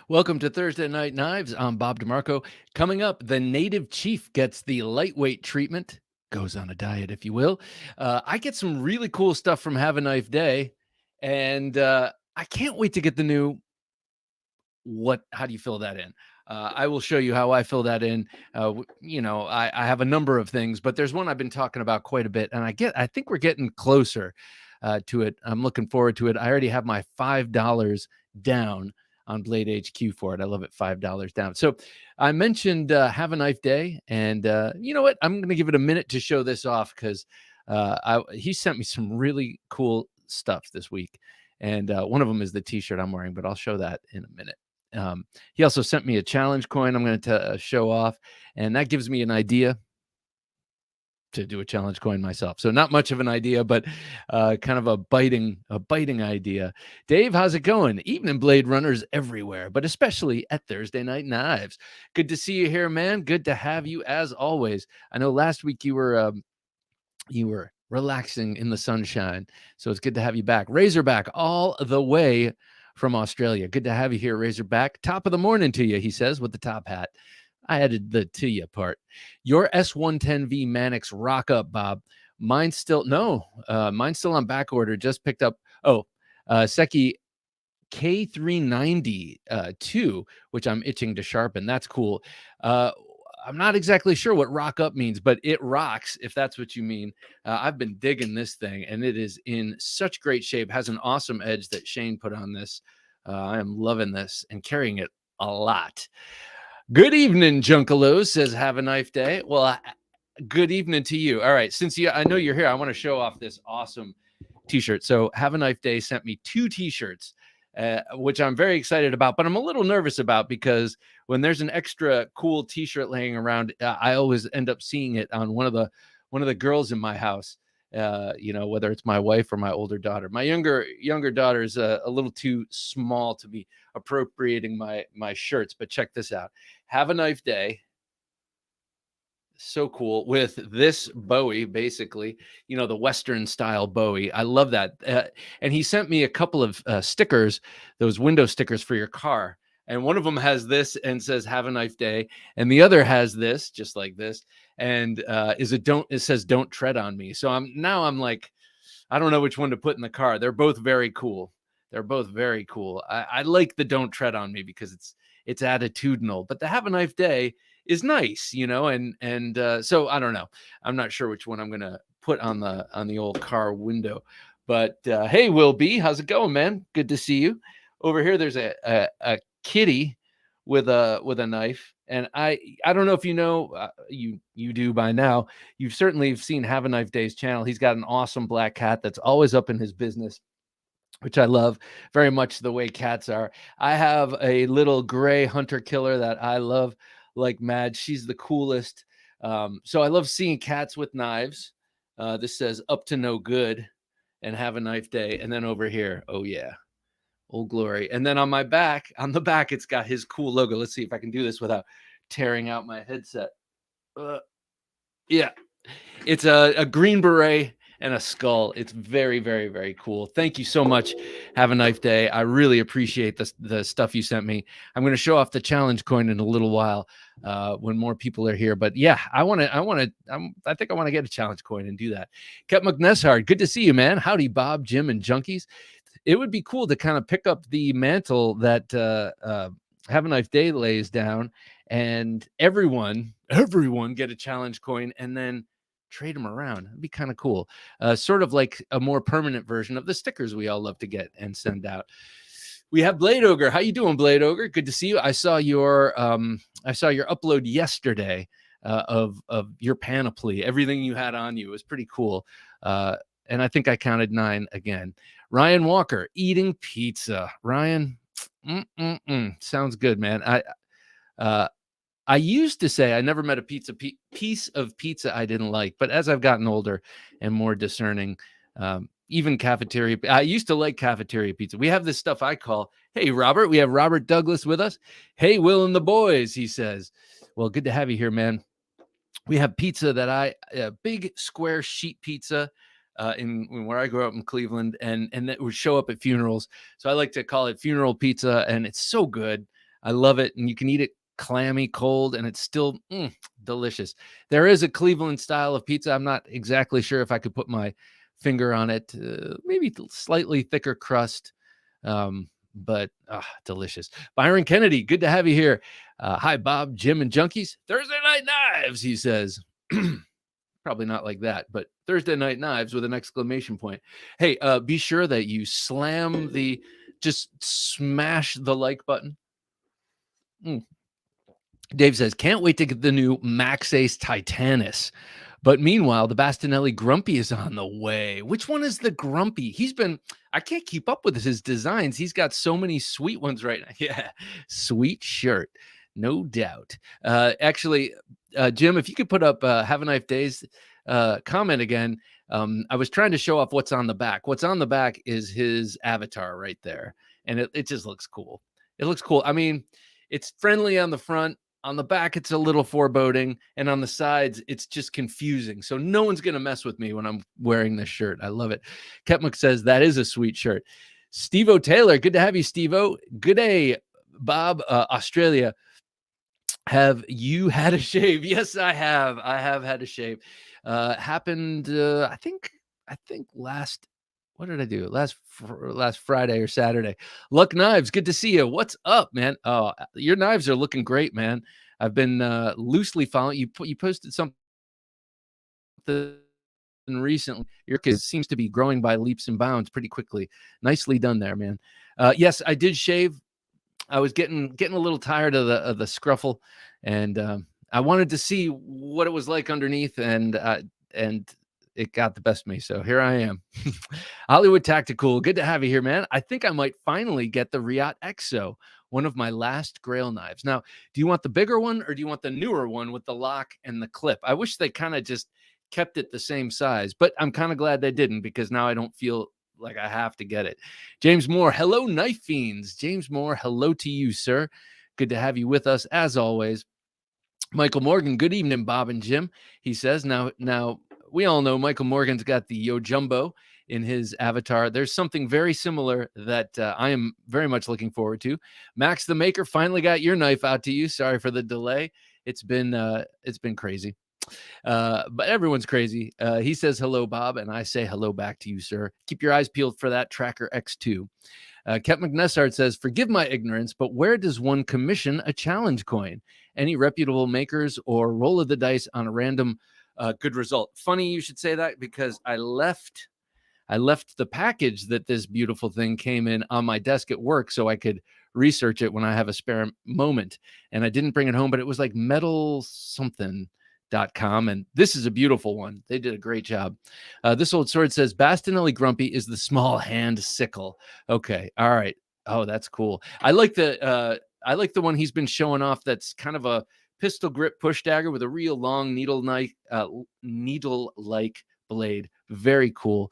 Welcome to Thursday Night Knives. I'm Bob DeMarco. Coming up, the native chief gets the lightweight treatment, goes on a diet, if you will. I get some really cool stuff from Have a Knife Day, and I can't wait to get the new how do you fill that in? I will show you how I fill that in. I have a number of things, but there's one I've been talking about quite a bit, and I think we're getting closer to it. I'm looking forward to it. I already have my $5 down on Blade HQ for it. I love it. $5 down. So I mentioned Have a Knife Day, and you know what? I'm going to give it a minute to show this off because he sent me some really cool stuff this week, and one of them is the t-shirt I'm wearing, but I'll show that in a minute. He also sent me a challenge coin I'm going to show off, and that gives me an idea to do a challenge coin myself. So not much of an idea, but kind of a biting idea. Dave, how's it going? Evening Blade runners everywhere, but especially at Thursday Night Knives. Good to see you here, man. Good to have you as always. I know last week you were relaxing in the sunshine, so it's good to have you back. Razorback all the way from Australia. Good to have you here, Razorback. Top of the morning to you, he says, with the top hat. I added the to you part. Your S110V Mannix rock up, Bob. Mine's still on back order. Just picked up. Seki K390 2, which I'm itching to sharpen. That's cool. I'm not exactly sure what rock up means, but it rocks, if that's what you mean. I've been digging this thing, and it is in such great shape. Has an awesome edge that Shane put on this. I am loving this and carrying it a lot. Good evening, Junkalos, says Have a Knife Day. Well, good evening to you. All right, I know you're here, I want to show off this awesome t-shirt. So Have a Knife Day sent me 2 t-shirts, which I'm very excited about, but I'm a little nervous about because when there's an extra cool t-shirt laying around, I always end up seeing it on one of the girls in my house. Whether it's my wife or my older daughter. My younger daughter is a little too small to be appropriating my shirts, but check this out. Have a Knife Day. So cool with this Bowie, basically, the Western style Bowie. I love that. And he sent me a couple of stickers, those window stickers for your car. And one of them has this and says Have a Knife Day. And the other has this, just like this. And it says don't tread on me. So I'm like, I don't know which one to put in the car. They're both very cool. I like the don't tread on me because it's attitudinal, but the Have a Knife Day is nice, and so I don't know. I'm not sure which one I'm going to put on the old car window, but hey, Will B, how's it going, man? Good to see you. Over here, there's a kitty with a knife, and I don't know if you know, you do by now. You've certainly seen Have a Knife Day's channel. He's got an awesome black cat that's always up in his business, which I love very much the way cats are. I have a little gray hunter killer that I love like mad. She's the coolest. So I love seeing cats with knives. This says up to no good and Have a Knife Day. And then over here, oh yeah, Old Glory. And then on the back, it's got his cool logo. Let's see if I can do this without tearing out my headset. Yeah, it's a green beret and a skull. It's very, very, very cool. Thank you so much. Have a Knife Day. I really appreciate the stuff you sent me. I'm going to show off the challenge coin in a little while when more people are here. But yeah, I think I want to get a challenge coin and do that. Ket McNessard, good to see you, man. Howdy, Bob, Jim, and Junkies. It would be cool to kind of pick up the mantle that Have a Knife Day lays down, and everyone get a challenge coin and then trade them around. It'd be kind of cool. Sort of like a more permanent version of the stickers we all love to get and send out. We have Blade Ogre. How you doing, Blade Ogre? Good to see you. I saw your upload yesterday of your panoply. Everything you had on you was pretty cool. And I think I counted 9 again. Ryan Walker, eating pizza. Ryan, sounds good, man. I used to say I never met a piece of pizza I didn't like, but as I've gotten older and more discerning, even cafeteria. I used to like cafeteria pizza. We have this stuff I call, hey, Robert. We have Robert Douglas with us. Hey, Will and the boys, he says. Well, good to have you here, man. We have pizza that big square sheet pizza in where I grew up in Cleveland, and that would show up at funerals. So I like to call it funeral pizza, and it's so good. I love it, and you can eat it clammy, cold, and it's still delicious. There is a Cleveland style of pizza. I'm not exactly sure if I could put my finger on it. Maybe slightly thicker crust, but delicious. Byron Kennedy, good to have you here. Hi, Bob, Jim, and Junkies. Thursday Night Knives, he says. Probably not like that, but Thursday Night Knives with an exclamation point. Hey, be sure that you just smash the like button. Dave says, can't wait to get the new Max Ace Titanus. But meanwhile, the Bastinelli Grumpy is on the way. Which one is the Grumpy? I can't keep up with his designs. He's got so many sweet ones right now. Yeah, sweet shirt. No doubt. Actually, Jim, if you could put up Have a Knife Days comment again. I was trying to show off what's on the back. What's on the back is his avatar right there. And it just looks cool. It looks cool. I mean, it's friendly on the front. On the back, it's a little foreboding. And on the sides, it's just confusing. So no one's going to mess with me when I'm wearing this shirt. I love it. Ketmuk says, that is a sweet shirt. Steve-O Taylor, good to have you, Steve-O. Good day, Bob, Australia. Have you had a shave? Yes, I have. I have had a shave. Happened, I think last, what did I do? Last Friday or Saturday. Luck Knives, good to see you. What's up, man? Oh, your knives are looking great, man. I've been loosely following you. You posted something recently. Your kid seems to be growing by leaps and bounds pretty quickly. Nicely done there, man. Yes, I did shave. I was getting a little tired of the scruffle, and I wanted to see what it was like underneath, and it got the best of me. So here I am. Hollywood Tactical, good to have you here, man. I think I might finally get the Riot Exo, one of my last Grail knives. Now, do you want the bigger one or do you want the newer one with the lock and the clip? I wish they kind of just kept it the same size, but I'm kind of glad they didn't, because now I don't feel like I have to get it. James Moore, hello, Knife Fiends. James Moore, hello to you, sir. Good to have you with us as always. Michael Morgan, good evening, Bob and Jim. He says, now we all know Michael Morgan's got the Yo Jumbo in his avatar. There's something very similar that I am very much looking forward to. Max the Maker finally got your knife out to you. Sorry for the delay. It's been crazy. But everyone's crazy. He says, hello, Bob. And I say hello back to you, sir. Keep your eyes peeled for that Tracker X2. Kent McNessart says, forgive my ignorance, but where does one commission a challenge coin? Any reputable makers, or roll of the dice on a random good result? Funny you should say that, because I left the package that this beautiful thing came in on my desk at work so I could research it when I have a spare moment. And I didn't bring it home, but it was like metal something. .com, and this is a beautiful one. They did a great job. This old sword says Bastinelli Grumpy is the small hand sickle. Okay, all right. Oh, that's cool. I like the one he's been showing off. That's kind of a pistol grip push dagger with a real long needle-like blade. Very cool.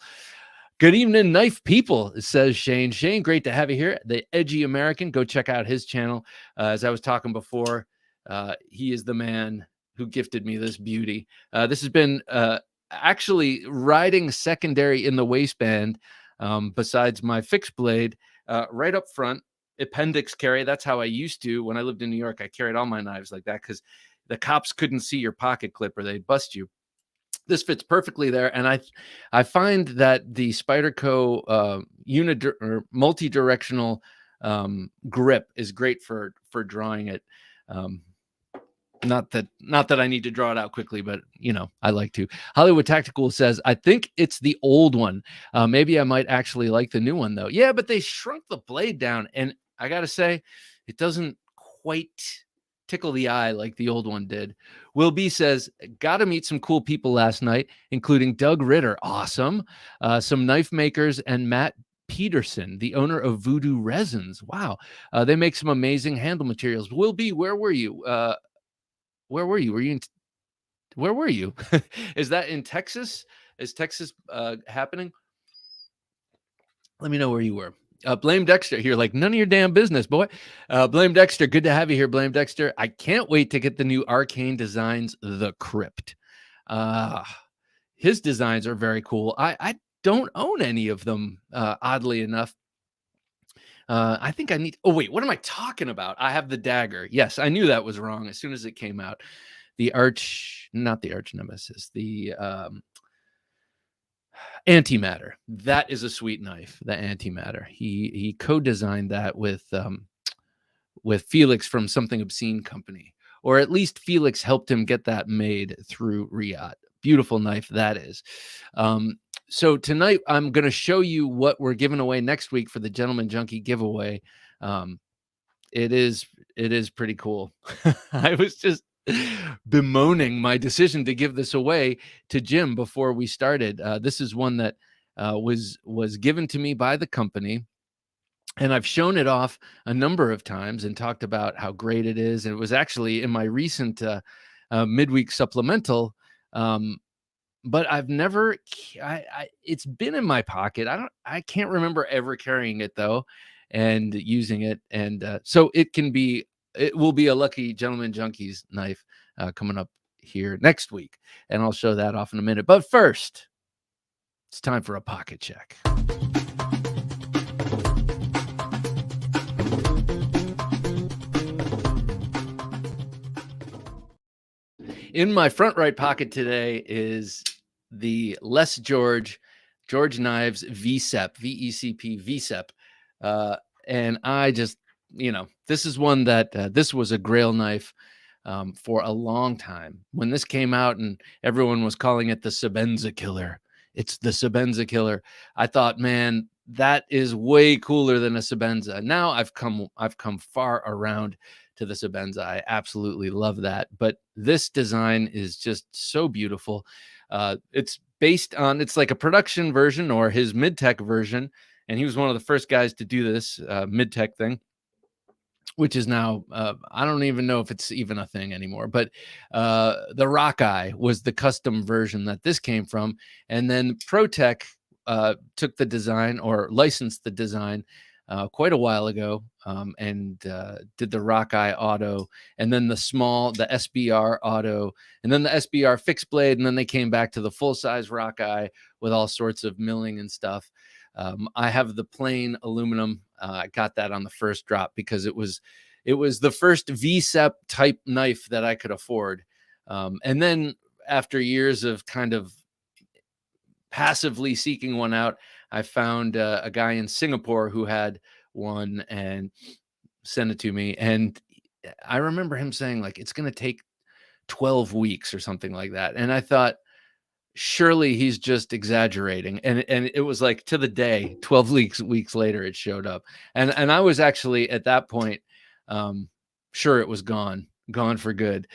Good evening, knife people, says Shane. Shane, great to have you here. The Edgy American. Go check out his channel. As I was talking before, he is the man who gifted me this beauty. This has been actually riding secondary in the waistband, besides my fixed blade, right up front, appendix carry. That's how I used to when I lived in New York. I carried all my knives like that because the cops couldn't see your pocket clip or they'd bust you. This fits perfectly there, and I find that the Spyderco multi-directional grip is great for drawing it. Not that I need to draw it out quickly, but I like to. Hollywood Tactical says, I think it's the old one. Maybe I might actually like the new one though. Yeah, but they shrunk the blade down, and I gotta say, it doesn't quite tickle the eye like the old one did. Will B says, got to meet some cool people last night, including Doug Ritter. Awesome. Some knife makers and Matt Peterson, the owner of Voodoo Resins. Wow. They make some amazing handle materials. Will B, where were you? Where were you? Where were you? Is that in Texas? Is Texas happening? Let me know where you were. Blame Dexter here, like none of your damn business, boy. Blame Dexter, good to have you here, Blame Dexter. I can't wait to get the new Arcane Designs The Crypt. His designs are very cool. I don't own any of them, oddly enough. I think I need. Oh wait, what am I talking about? I have the dagger. Yes, I knew that was wrong as soon as it came out. The not the arch nemesis. The antimatter. That is a sweet knife. The antimatter. He co-designed that with Felix from Something Obscene Company, or at least Felix helped him get that made through Riyadh. Beautiful knife that is. So tonight I'm going to show you what we're giving away next week for the Gentleman Junkie giveaway. It is pretty cool. I was just bemoaning my decision to give this away to Jim before we started. This is one that was given to me by the company, and I've shown it off a number of times and talked about how great it is. And it was actually in my recent midweek supplemental. But I've never, it's been in my pocket. I can't remember ever carrying it though and using it. And so it will be a lucky Gentleman Junkie's knife coming up here next week. And I'll show that off in a minute. But first, it's time for a pocket check. In my front right pocket today is the Les George Knives VCEP, VECP VCEP. And I just, this is one that this was a grail knife for a long time. When this came out and everyone was calling it the Sebenza Killer, it's the Sebenza Killer. I thought, man, that is way cooler than a Sebenza. Now I've come far around to the Sebenza. I absolutely love that. But this design is just so beautiful. It's based on, it's like a production version or his mid-tech version. And he was one of the first guys to do this mid-tech thing, which is now, I don't even know if it's even a thing anymore. But the Rockeye was the custom version that this came from. And then ProTech took the design or licensed the design quite a while ago and did the Rockeye Auto, and then the SBR Auto, and then the SBR fixed blade, and then they came back to the full-size Rockeye with all sorts of milling and stuff. I have the plain aluminum. I got that on the first drop because it was the first VCEP type knife that I could afford. And then after years of kind of passively seeking one out, I found a guy in Singapore who had one and sent it to me. And I remember him saying, like, it's going to take 12 weeks or something like that. And I thought, surely he's just exaggerating. And it was like, to the day, 12 weeks later, it showed up. And I was actually at that point, sure it was gone for good.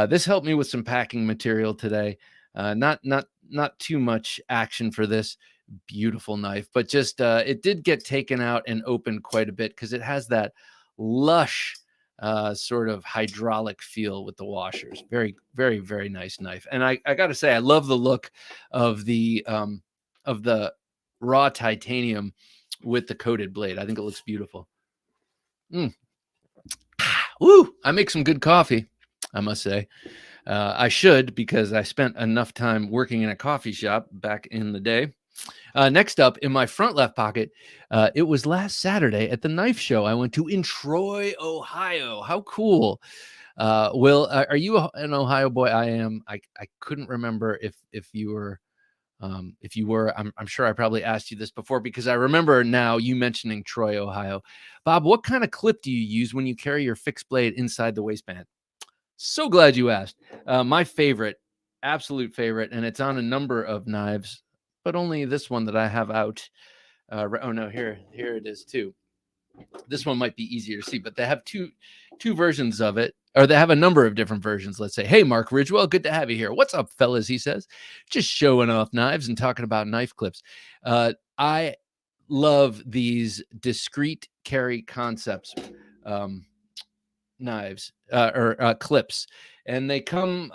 This helped me with some packing material today. Not too much action for this beautiful knife, but just it did get taken out and opened quite a bit because it has that lush sort of hydraulic feel with the washers. Very, very, very nice knife. And I gotta say, I love the look of the raw titanium with the coated blade. I think it looks beautiful. Woo! I make some good coffee, I must say. I should, because I spent enough time working in a coffee shop back in the day. Next up, in my front left pocket, it was last Saturday at the knife show I went to in Troy, Ohio. How cool. Will, are you an Ohio boy? I am. I couldn't remember if you were. If you were, I'm sure I probably asked you this before, because I remember now you mentioning Troy, Ohio. Bob, what kind of clip do you use when you carry your fixed blade inside the waistband? So glad you asked. My favorite, absolute favorite, and it's on a number of knives, but only this one that I have out. Oh no, here it is too. This one might be easier to see, but they have two versions of it, or they have a number of different versions. Let's say, hey, Mark Ridgewell, good to have you here. What's up, fellas? He says, just showing off knives and talking about knife clips. I love these discrete carry concepts knives or clips, and they come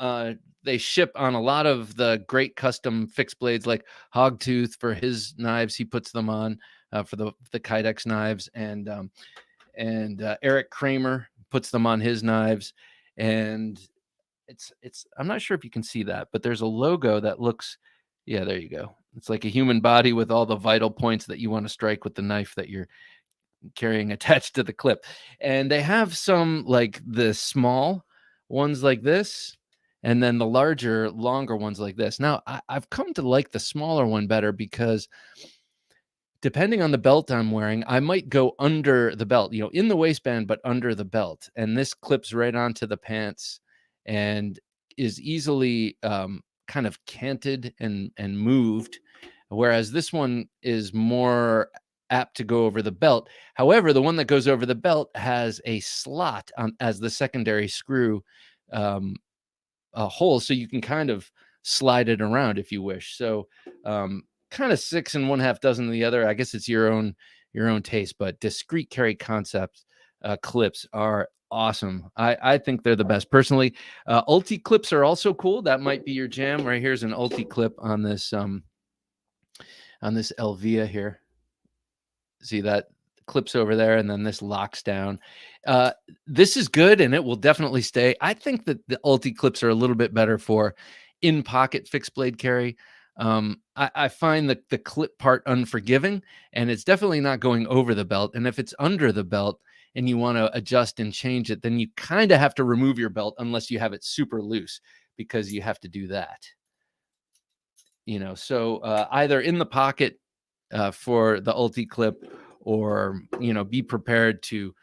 they ship on a lot of the great custom fixed blades, like Hogtooth for his knives. He puts them on for the Kydex knives, and Eric Kramer puts them on his knives, and it's I'm not sure if you can see that, but there's a logo that looks, yeah, there you go. It's like a human body with all the vital points that you want to strike with the knife that you're carrying attached to the clip. And they have some like the small ones like this, and then the larger, longer ones like this. Now, I've come to like the smaller one better because depending on the belt I'm wearing, I might go under the belt, in the waistband, but under the belt. And this clips right onto the pants and is easily kind of canted and moved. Whereas this one is more apt to go over the belt. However, the one that goes over the belt has a slot on as the secondary screw a hole, so you can kind of slide it around if you wish. So kind of 6 1/2 dozen of the other. I guess it's your own taste, but discreet carry concepts clips are awesome. I think they're the best personally. Ulti clips are also cool. That might be your jam. Right here's an Ulti clip on this Elvia here. See that clips over there, and then this locks down. This is good, and it will definitely stay. I think that the Ulti clips are a little bit better for in-pocket fixed blade carry. I find that the clip part unforgiving, and it's definitely not going over the belt. And if it's under the belt and you want to adjust and change it, then you kind of have to remove your belt unless you have it super loose, because you have to do that. So either in the pocket for the Ulti clip, or be prepared to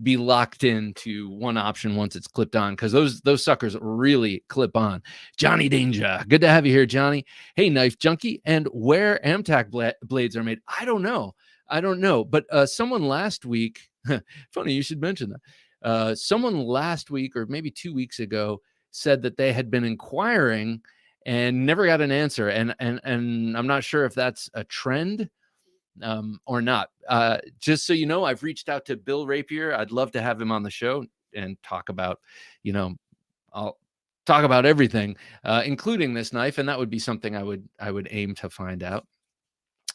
be locked into one option once it's clipped on, because those suckers really clip on. Johnny Danger, good to have you here, Johnny. Hey, Knife Junkie, and where Amtac blades are made, I don't know, but someone last week, funny you should mention that, someone last week or maybe 2 weeks ago said that they had been inquiring and never got an answer, and I'm not sure if that's a trend or not. Just so you know, I've reached out to Bill Rapier. I'd love to have him on the show and talk about, I'll talk about everything, including this knife, and that would be something I would aim to find out.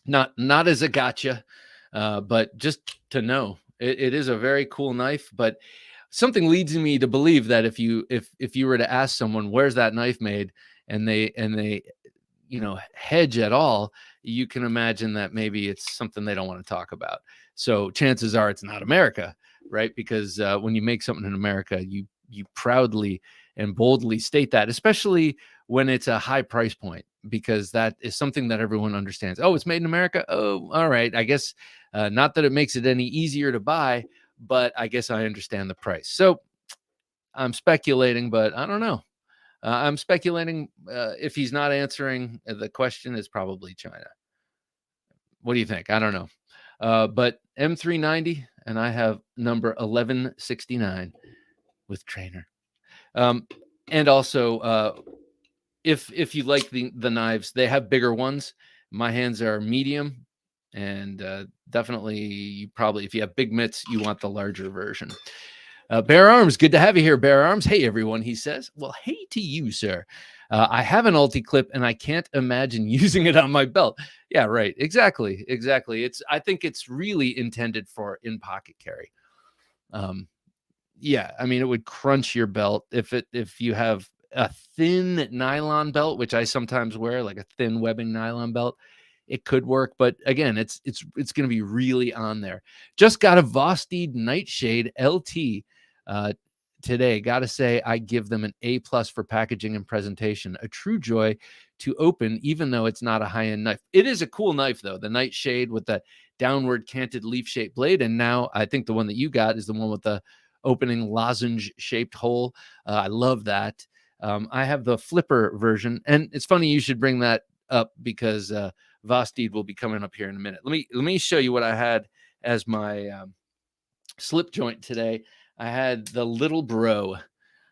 Not as a gotcha, but just to know. It is a very cool knife, but something leads me to believe that if you were to ask someone where's that knife made, and they hedge at all, you can imagine that maybe it's something they don't want to talk about. So chances are it's not America, right? Because when you make something in America, you proudly and boldly state that, especially when it's a high price point, because that is something that everyone understands. Oh, it's made in America. Oh, all right. I guess not that it makes it any easier to buy, but I guess I understand the price. So I'm speculating, but I don't know. I'm speculating if he's not answering the question, is probably China. What do you think? I don't know. But M390, and I have number 1169 with trainer. And also, if you like the knives, they have bigger ones. My hands are medium, and definitely if you have big mitts, you want the larger version. Bear Arms, good to have you here, Bear Arms. Hey, everyone, he says. Well, hey to you, sir. I have an Ulti clip, and I can't imagine using it on my belt. Yeah, right. Exactly. I think it's really intended for in-pocket carry. Yeah, I mean, it would crunch your belt if you have a thin nylon belt, which I sometimes wear, like a thin webbing nylon belt. It could work, but again, it's going to be really on there. Just got a Vosteed Nightshade LT today. Got to say, I give them an A+ for packaging and presentation. A true joy to open, even though it's not a high-end knife. It is a cool knife, though. The Nightshade with the downward canted leaf-shaped blade, and now I think the one that you got is the one with the opening lozenge-shaped hole. I love that. I have the flipper version, and it's funny you should bring that up, because Vosteed will be coming up here in a minute. Let me show you what I had as my slip joint today. I had the Little Bro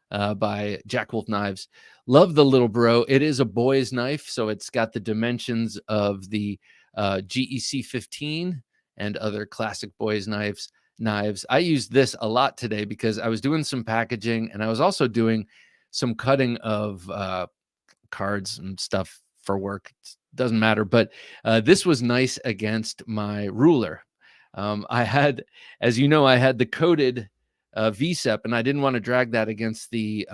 by Jack Wolf Knives. Love the Little Bro. It is a boy's knife, so it's got the dimensions of the GEC 15 and other classic boys knives. I used this a lot today because I was doing some packaging, and I was also doing some cutting of cards and stuff for work. It's doesn't matter. But this was nice against my ruler. I had, as you know, I had the coated VSEP, and I didn't want to drag that against the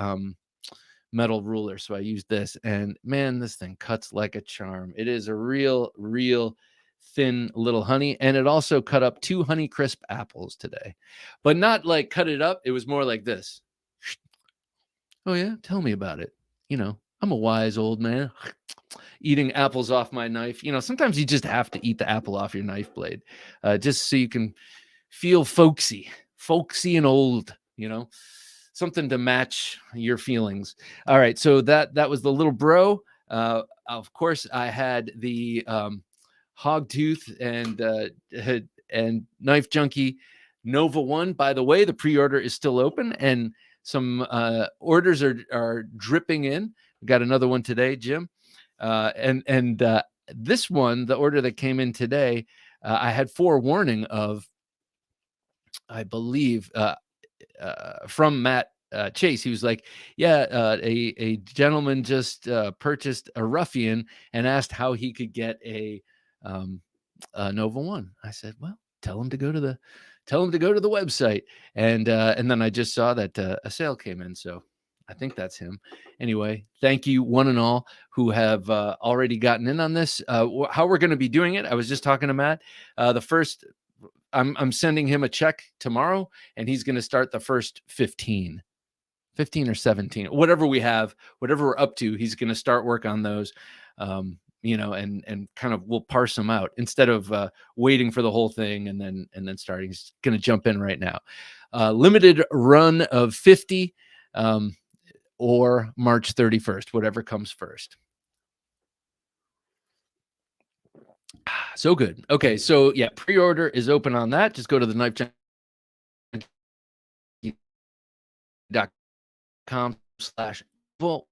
metal ruler, so I used this. And man, this thing cuts like a charm. It is a real thin little honey, and it also cut up 2 Honey Crisp apples today, but not like cut it up. It was more like this. Oh yeah, tell me about it. You know, I'm a wise old man eating apples off my knife. You know, sometimes you just have to eat the apple off your knife blade, just so you can feel folksy and old, you know, something to match your feelings. All right, so that was the little bro. Of course, I had the Hogtooth and Knife Junkie Nova 1. By the way, the pre-order is still open, and some orders are dripping in. We got another one today, Jim. And this one, the order that came in today, I had forewarning of, I believe, from Matt Chase. He was like, yeah, a gentleman just purchased a Ruffian and asked how he could get a Nova 1. I said, well, tell him to go to the website. And then I just saw that a sale came in. So I think that's him. Anyway, thank you one and all who have already gotten in on this. How we're going to be doing it, I was just talking to Matt. The first, I'm sending him a check tomorrow, and he's going to start the first 15 or 17, whatever we have, whatever we're up to. He's going to start work on those, you know, and kind of we'll parse them out instead of waiting for the whole thing and then starting. He's going to jump in right now. Limited run of 50 or March 31st, whatever comes first. So good. Okay, so yeah, pre-order is open on that. Just go to TheKnifeJunkie.com/.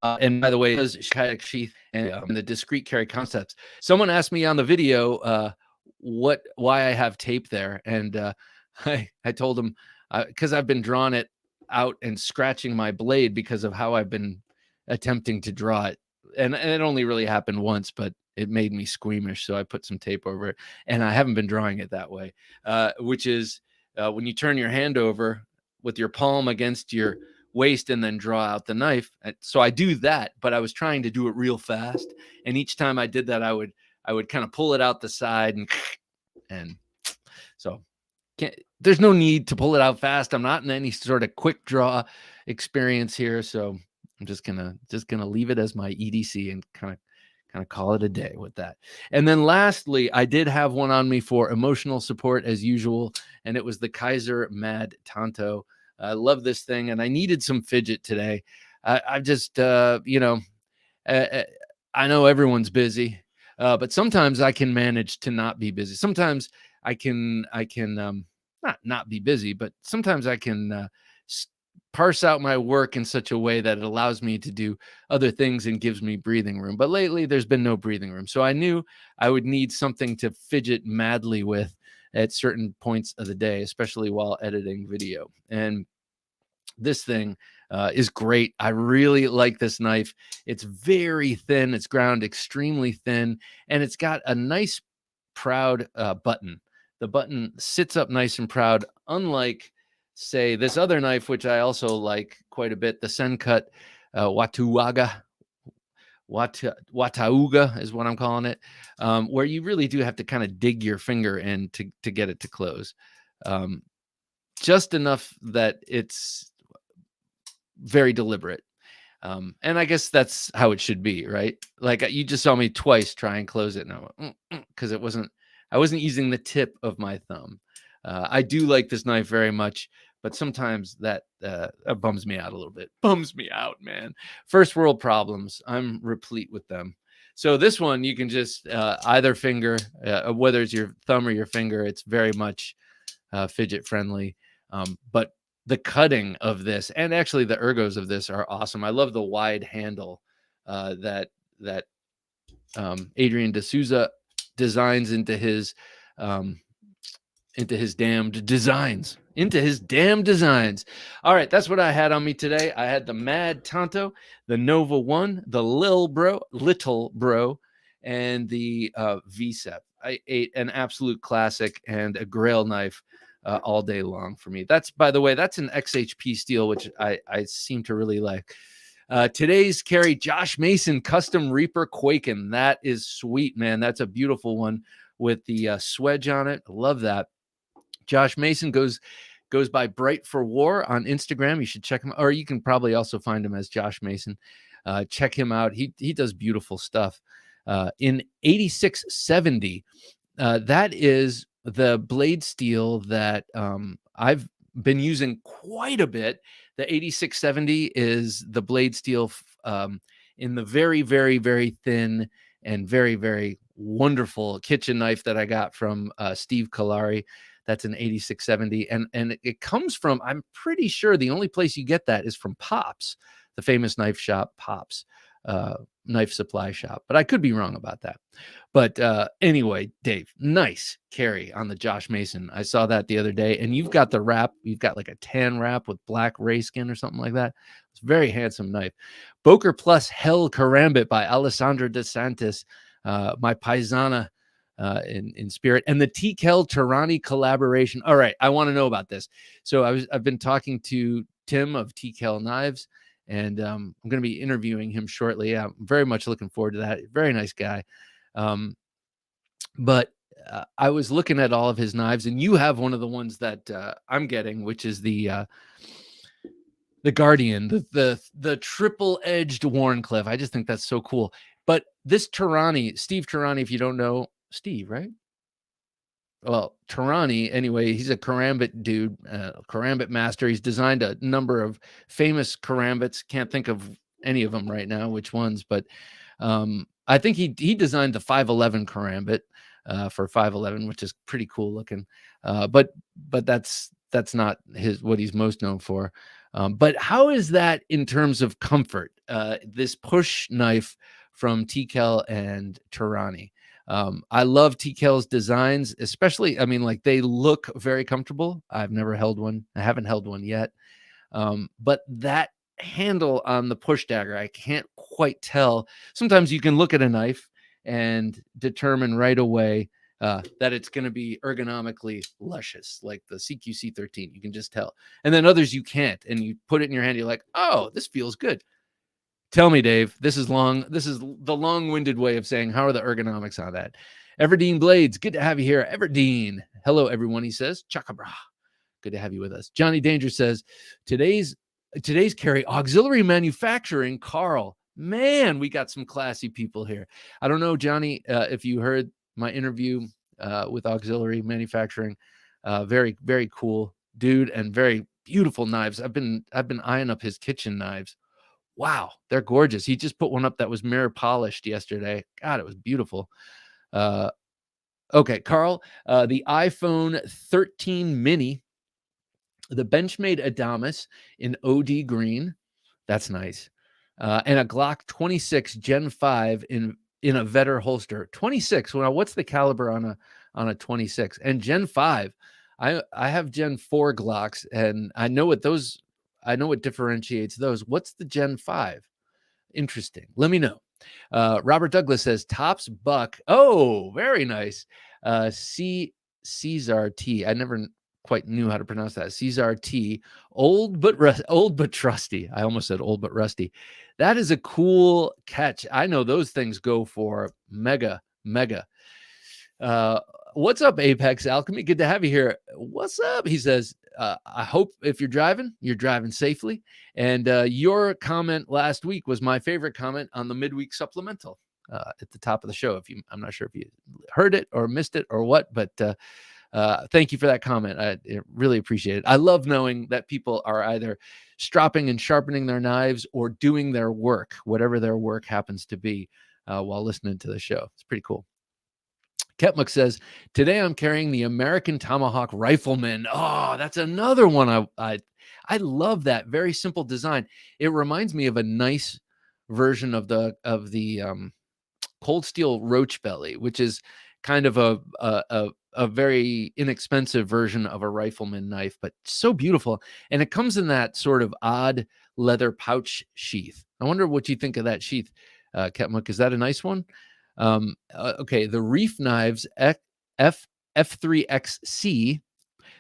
And by the way, does kayak sheath and the discrete carry concepts. Someone asked me on the video why I have tape there, and I told them because I've been drawing it out and scratching my blade because of how I've been attempting to draw it, and it only really happened once, but it made me squeamish, so I put some tape over it, and I haven't been drawing it that way, which is when you turn your hand over with your palm against your waist and then draw out the knife. So I do that, but I was trying to do it real fast, and each time I did that, I would kind of pull it out the side, and so there's no need to pull it out fast. I'm not in any sort of quick draw experience here, so I'm just gonna leave it as my EDC and kind of call it a day with that. And then lastly, I did have one on me for emotional support as usual, and it was the Kaiser Mad Tanto. I love this thing, and I needed some fidget today. I just, you know, I know everyone's busy, but sometimes I can manage to not be busy. Sometimes I can not be busy, but sometimes I can parse out my work in such a way that it allows me to do other things and gives me breathing room. But lately, there's been no breathing room, so I knew I would need something to fidget madly with at certain points of the day, especially while editing video. And this thing is great. I really like this knife. It's very thin. It's ground extremely thin, and it's got a nice, proud button. The button sits up nice and proud, unlike, say, this other knife, which I also like quite a bit, the Sencut Watauga is what I'm calling it, where you really do have to kind of dig your finger in to get it to close, just enough that it's very deliberate. And I guess that's how it should be, right? Like you just saw me twice try and close it, and I went, because I wasn't using the tip of my thumb. I do like this knife very much, but sometimes that bums me out a little bit. Bums me out, man. First world problems. I'm replete with them. So this one, you can just either finger, whether it's your thumb or your finger, it's very much fidget friendly. But the cutting of this, and actually the ergos of this, are awesome. I love the wide handle that Adrian D'Souza designs into his damned designs. All right, that's what I had on me today. I had the Mad Tanto, the Nova 1, the Little Bro, and the V-Sep. I ate an absolute classic and a Grail knife all day long for me. That's, by the way, that's an XHP steel, which I seem to really like. Today's carry, Josh Mason Custom Reaper Quaken. That is sweet, man. That's a beautiful one with the swedge on it. I love that. Josh Mason goes by Bright for War on Instagram. You should check him, or you can probably also find him as Josh Mason. Check him out. He does beautiful stuff. In 8670, that is the blade steel that I've been using quite a bit. The 8670 is the blade steel in the very, very, very thin and very, very wonderful kitchen knife that I got from Steve Kalari. That's an 8670. And it comes from, I'm pretty sure the only place you get that is from Pops, the famous knife shop, Pops, knife supply shop. But I could be wrong about that. But anyway, Dave, nice carry on the Josh Mason. I saw that the other day. And you've got the wrap. You've got like a tan wrap with black ray skin or something like that. It's a very handsome knife. Boker Plus Hell Karambit by Alessandra DeSantis, my paisana in spirit, and the TKL Tirani collaboration. All right, I want to know about this. So I've been talking to Tim of TKL Knives, and I'm going to be interviewing him shortly. I'm very much looking forward to that. Very nice guy. But I was looking at all of his knives, and you have one of the ones that I'm getting, which is the Guardian, the triple-edged Warncliffe. I just think that's so cool. But this Tirani, Steve Tirani, if you don't know, Steve, right? Well, Tirani, anyway, he's a karambit dude, karambit master. He's designed a number of famous karambits. Can't think of any of them right now, which ones, but I think he designed the 511 karambit for 511, which is pretty cool looking. But that's not what he's most known for. But how is that in terms of comfort? This push knife from TKL and Tirani. I love TKL's designs, especially, I mean, like they look very comfortable. I've never held one. I haven't held one yet. But that handle on the push dagger, I can't quite tell. Sometimes you can look at a knife and determine right away that it's going to be ergonomically luscious, like the CQC 13. You can just tell. And then others you can't. And you put it in your hand, you're like, oh, this feels good. Tell me, Dave, this is the long-winded way of saying, how are the ergonomics on that? Everdeen Blades, good to have you here. Everdeen, hello, everyone, he says. Chakabra, good to have you with us. Johnny Danger says, today's carry, auxiliary manufacturing, Carl. Man, we got some classy people here. I don't know, Johnny, if you heard my interview with auxiliary manufacturing. Very, very cool dude and very beautiful knives. I've been eyeing up his kitchen knives. Wow, they're gorgeous. He just put one up that was mirror polished yesterday. God, it was beautiful. Okay, Carl, the iPhone 13 mini, the Benchmade Adamas in OD green. That's nice. And a Glock 26 Gen 5 in a Vetter holster. 26. Well, what's the caliber on a 26? And Gen 5. I have Gen 4 Glocks, and I know what differentiates those. What's the Gen 5? Interesting. Let me know. Robert Douglas says Tops Buck. Oh, very nice. Caesar T. I never quite knew how to pronounce that. Caesar T. Old but trusty. I almost said old but rusty. That is a cool catch. I know those things go for mega. What's up, Apex Alchemy? Good to have you here. What's up? He says, I hope if you're driving safely. And your comment last week was my favorite comment on the midweek supplemental at the top of the show. I'm not sure if you heard it or missed it or what, but thank you for that comment. I really appreciate it. I love knowing that people are either stropping and sharpening their knives or doing their work, whatever their work happens to be, while listening to the show. It's pretty cool. Ketmuk says, today I'm carrying the American Tomahawk Rifleman. Oh, that's another one. I love that very simple design. It reminds me of a nice version of the Cold Steel Roach Belly, which is kind of a very inexpensive version of a rifleman knife, but so beautiful. And it comes in that sort of odd leather pouch sheath. I wonder what you think of that sheath, Ketmuk. Is that a nice one? Okay, the Reef Knives F3XC,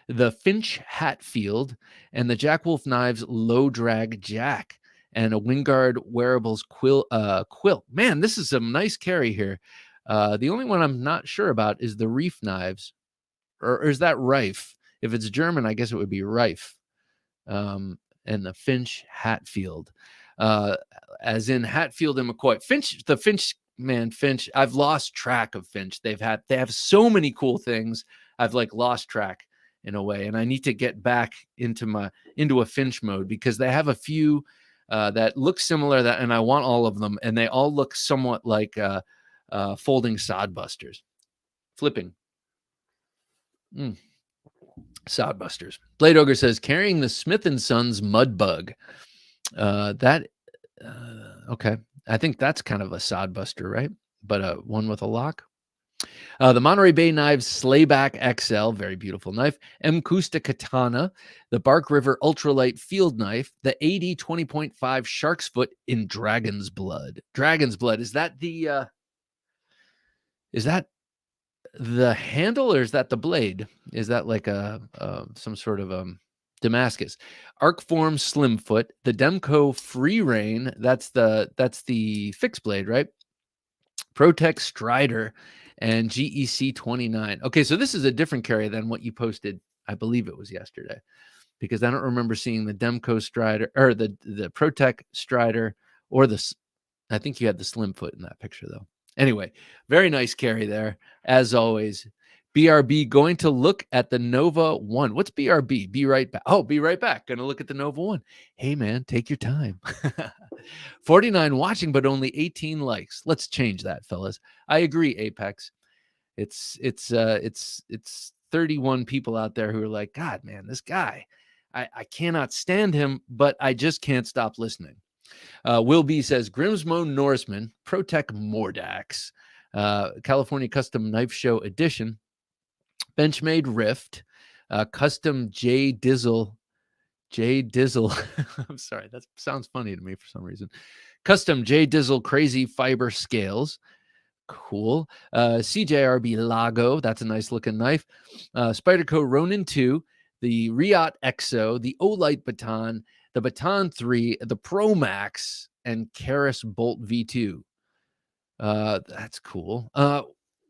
the Finch Hatfield, and the Jack Wolf Knives Low Drag Jack, and a Wingard Wearables quilt. Man, this is some nice carry here. The only one I'm not sure about is the Reef Knives, or is that Rife? If it's German, I guess it would be Rife. And the Finch Hatfield, as in Hatfield and McCoy. Finch, the Finch, man, Finch. I've lost track of Finch. They have so many cool things. I've like lost track in a way, and I need to get back into a Finch mode because they have a few that look similar, and I want all of them, and they all look somewhat like folding sodbusters, flipping. Sodbusters. Blade Ogre says carrying the Smith & Sons Mud Bug. Okay. I think that's kind of a sodbuster, right? But one with a lock. The Monterey Bay Knives Slayback XL, very beautiful knife. M. Custa Katana, the Bark River Ultralight Field Knife, the 80 20.5 Shark's Foot in Dragon's Blood. Dragon's Blood, is that the handle, or is that the blade? Is that like some sort of Damascus? Arcform Slimfoot, the DeMarco Free Rein, that's the fixed blade, right? Protect Strider, and GEC 29. Okay, so this is a different carry than what you posted. I believe it was yesterday, because I don't remember seeing the DeMarco Strider or the Protect Strider, or I think you had the Slimfoot in that picture though. Anyway, very nice carry there, as always. BRB going to look at the Nova 1. What's BRB? Be right back. Oh, be right back. Going to look at the Nova 1. Hey, man, take your time. 49 watching, but only 18 likes. Let's change that, fellas. I agree, Apex. It's 31 people out there who are like, God, man, this guy, I cannot stand him, but I just can't stop listening. Will B says Grimsmo Norseman, Protect Mordax, California Custom Knife Show Edition, Benchmade Rift, Custom J Dizzle. I'm sorry, that sounds funny to me for some reason. Custom J Dizzle Crazy Fiber Scales. Cool. CJRB Lago. That's a nice looking knife. Spyderco Ronin 2, the Riot Exo, the Olight Baton, the Baton 3, the Pro Max, and Karis Bolt V2. That's cool.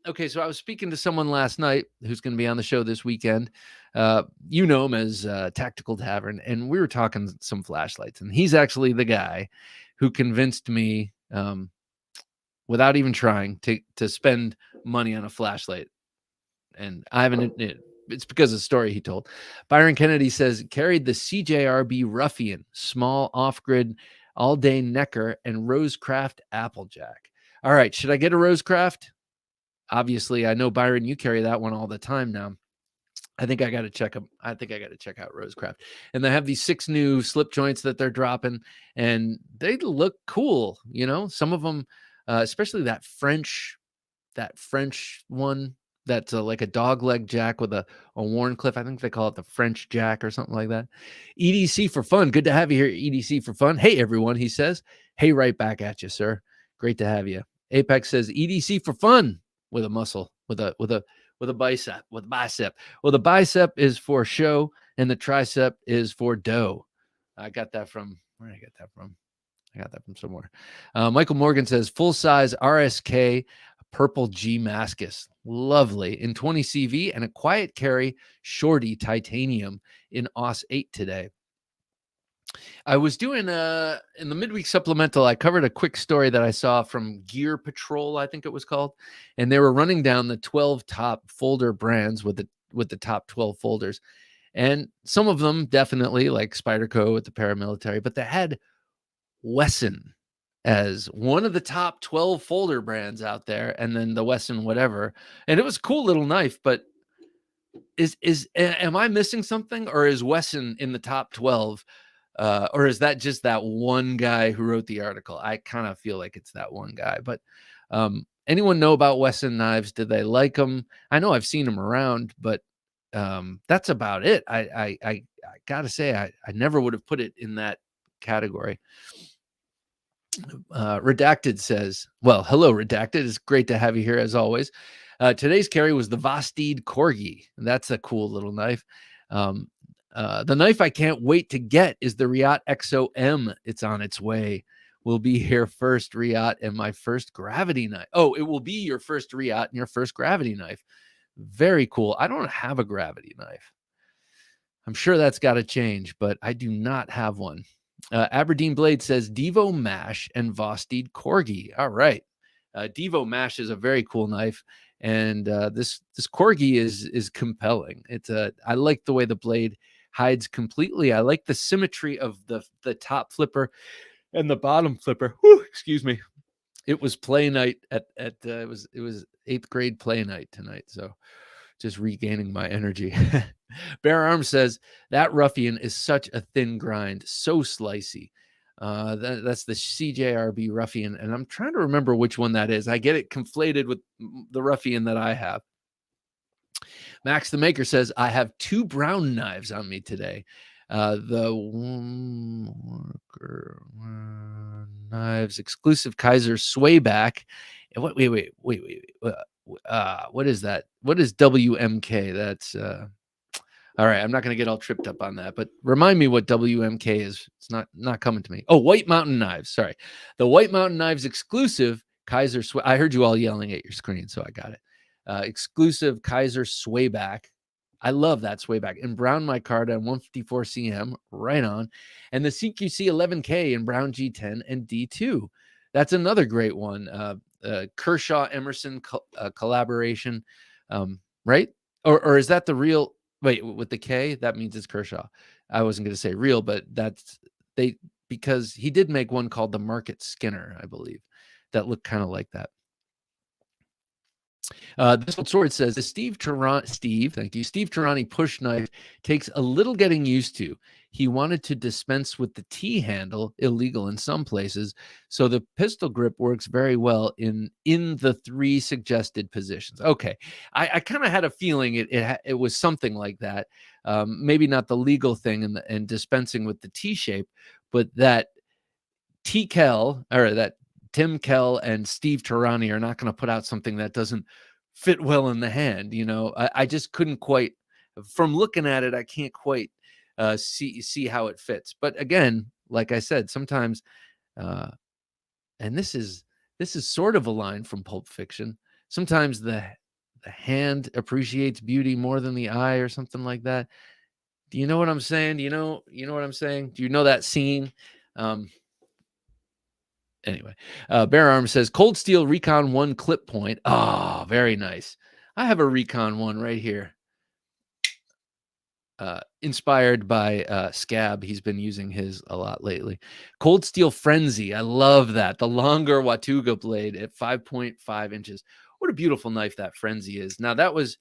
Okay, so I was speaking to someone last night who's going to be on the show this weekend. You know him as Tactical Tavern, and we were talking some flashlights, and he's actually the guy who convinced me, without even trying, to spend money on a flashlight. And I haven't. It's because of the story he told. Byron Kennedy says carried the CJRB Ruffian, small off-grid, all-day Necker, and Rosecraft Applejack. All right, should I get a Rosecraft? Obviously, I know, Byron, you carry that one all the time now. I think I got to check them. I think I got to check out Rosecraft. And they have these 6 new slip joints that they're dropping, and they look cool. You know, some of them, especially that French one that's like a dog leg jack with a Warncliffe. I think they call it the French jack or something like that. EDC for fun. Good to have you here, EDC for fun. Hey, everyone, he says. Hey, right back at you, sir. Great to have you. Apex says EDC for fun with a muscle, with a bicep, with a bicep. Well, the bicep is for show and the tricep is for dough. I got that from, where did I get that from? I got that from somewhere. Michael Morgan says full-size RSK purple G Mascus. Lovely. In 20 CV and a quiet carry shorty titanium in OS 8 today. I was doing in the midweek supplemental, I covered a quick story that I saw from Gear Patrol, I think it was called, and they were running down the 12 top folder brands with the top 12 folders, and some of them definitely like Spyderco with the paramilitary, but they had Wesson as one of the top 12 folder brands out there, and then the Wesson whatever, and it was a cool little knife. But am I missing something, or is Wesson in the top 12? Or is that just that one guy who wrote the article? I kind of feel like it's that one guy. But anyone know about Wesson knives? Did they like them? I know I've seen them around, but that's about it. I gotta say, I never would have put it in that category. Redacted says, well, hello, Redacted. It's great to have you here as always. Today's carry was the Vosteed Corgi. That's a cool little knife. The knife I can't wait to get is the Riot XOM. It's on its way. Will be here first, Riot, and my first gravity knife. Oh, it will be your first Riot and your first gravity knife. Very cool. I don't have a gravity knife. I'm sure that's got to change, but I do not have one. Aberdeen Blade says Devo Mash and Vosteed Corgi. All right. Devo Mash is a very cool knife, and this Corgi is compelling. I like the way the blade hides completely. I like the symmetry of the top flipper and the bottom flipper. Whew, excuse me. It was play night it was 8th grade play night tonight, so just regaining my energy. Bear Arms says that Ruffian is such a thin grind, so slicey. That's the CJRB Ruffian, and I'm trying to remember which one that is. I get it conflated with the Ruffian that I have. Max the Maker says, I have 2 brown knives on me today. The knives exclusive Kaiser Swayback. Wait. What is that? What is WMK? That's all right. I'm not going to get all tripped up on that, but remind me what WMK is. It's not coming to me. Oh, White Mountain Knives. Sorry, the White Mountain Knives exclusive Kaiser. I heard you all yelling at your screen, so I got it. Exclusive Kaiser Swayback. I love that Swayback. In brown micarta and 154 cm, right on. And the CQC 11K in brown G10 and D2. That's another great one. Kershaw Emerson collaboration, right? Or is that the real? Wait, with the K, that means it's Kershaw. I wasn't going to say real, but because he did make one called the Market Skinner, I believe, that looked kind of like that. This old sword says the Steve Tarani push knife takes a little getting used to. He wanted to dispense with the T handle, illegal in some places, so the pistol grip works very well in the 3 suggested positions. Okay, I kind of had a feeling it was something like that. Maybe not the legal thing and dispensing with the T shape, but that Tim Kell and Steve Tarani are not going to put out something that doesn't fit well in the hand. I just couldn't quite, from looking at it, I can't quite see how it fits. But again, like I said, sometimes, and this is sort of a line from Pulp Fiction. Sometimes the hand appreciates beauty more than the eye, or something like that. Do you know what I'm saying? Do you know what I'm saying? Do you know that scene? Anyway, Bear Arm says Cold Steel Recon 1 clip point. Oh, very nice. I have a Recon 1 right here. Inspired by Scab. He's been using his a lot lately. Cold Steel Frenzy. I love that. The longer Watuga blade at 5.5 inches. What a beautiful knife that Frenzy is. Now, that was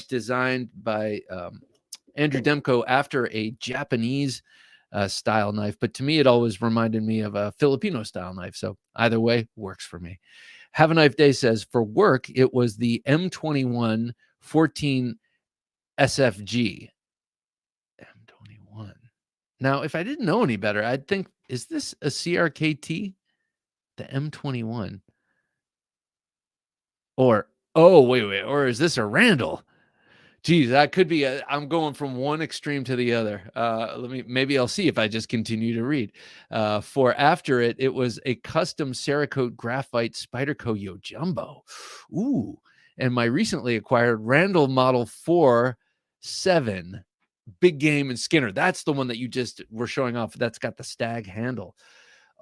designed by Andrew Demko after a Japanese style knife, but to me it always reminded me of a Filipino style knife, so either way works for me. Have a Knife Day says for work it was the M21 14 SFG. M21. Now, if I didn't know any better, I'd think, is this a CRKT? The M21. Or wait, or is this a Randall? Geez, that could be I'm going from one extreme to the other. Maybe I'll see if I just continue to read. For after it was a custom Cerakote graphite Spyderco Yo Jumbo. Ooh, and my recently acquired Randall Model 4-7 Big Game and Skinner. That's the one that you just were showing off. That's got the stag handle.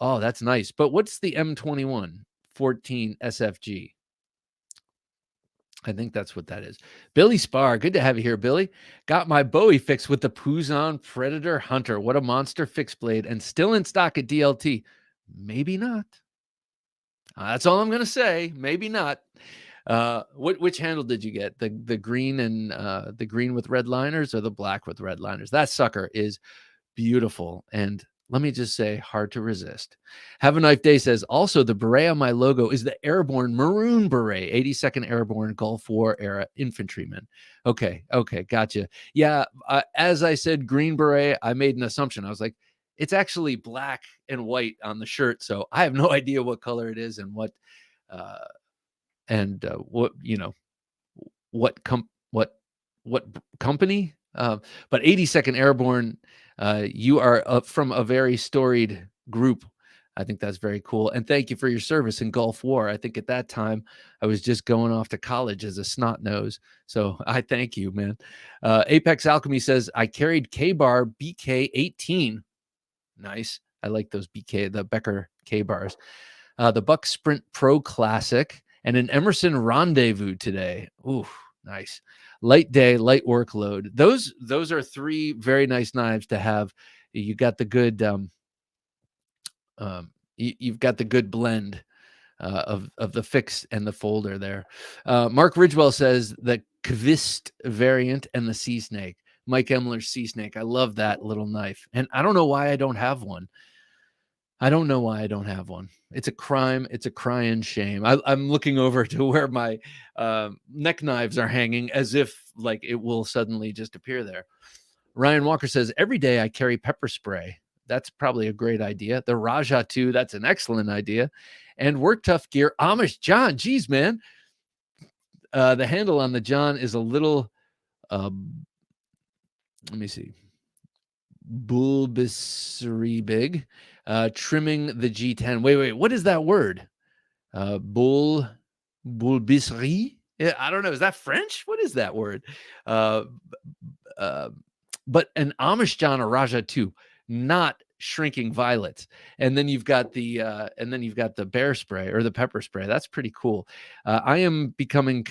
Oh, that's nice. But what's the M21 14 SFG? I think that's what that is. Billy Spar, good to have you here, Billy. Got my Bowie fix with the Puzon Predator Hunter. What a monster fixed blade, and still in stock at DLT. Maybe not. That's all I'm going to say. Maybe not. Which handle did you get? The green and the green with red liners, or the black with red liners? That sucker is beautiful, and let me just say, hard to resist. Have a Knife Day says, also the beret on my logo is the Airborne Maroon Beret, 82nd Airborne Gulf War era infantryman. Okay, gotcha. Yeah, as I said, Green Beret, I made an assumption. I was like, it's actually black and white on the shirt, so I have no idea what color it is and what what what company. But 82nd Airborne, you are from a very storied group. I think that's very cool. And thank you for your service in Gulf War. I think at that time I was just going off to college as a snot nose. So I thank you, man. Apex Alchemy says, I carried K-Bar BK18. Nice. I like those the Becker K-Bars. The Buck Sprint Pro Classic and an Emerson Rendezvous today. Ooh, nice. Light day, light workload. Those are three very nice knives to have. You got the good you've got the good blend of the fix and the folder there. Mark Ridgewell says the Kvist variant and the Sea Snake. Mike Emler's Sea Snake. I love that little knife. And I don't know why I don't have one. It's a crime. It's a crying shame. I'm looking over to where my neck knives are hanging as if like it will suddenly just appear there. Ryan Walker says, every day I carry pepper spray. That's probably a great idea. The Raja 2, that's an excellent idea. And Work Tough Gear, Amish John. Geez, man. The handle on the John is a little, let me see, bulbously big. Trimming the G10. Wait, what is that word? Bulbisserie? Yeah, I don't know. Is that French? What is that word? But an Amish John or Raja 2, not shrinking violets. And then you've got the bear spray or the pepper spray. That's pretty cool. I am becoming not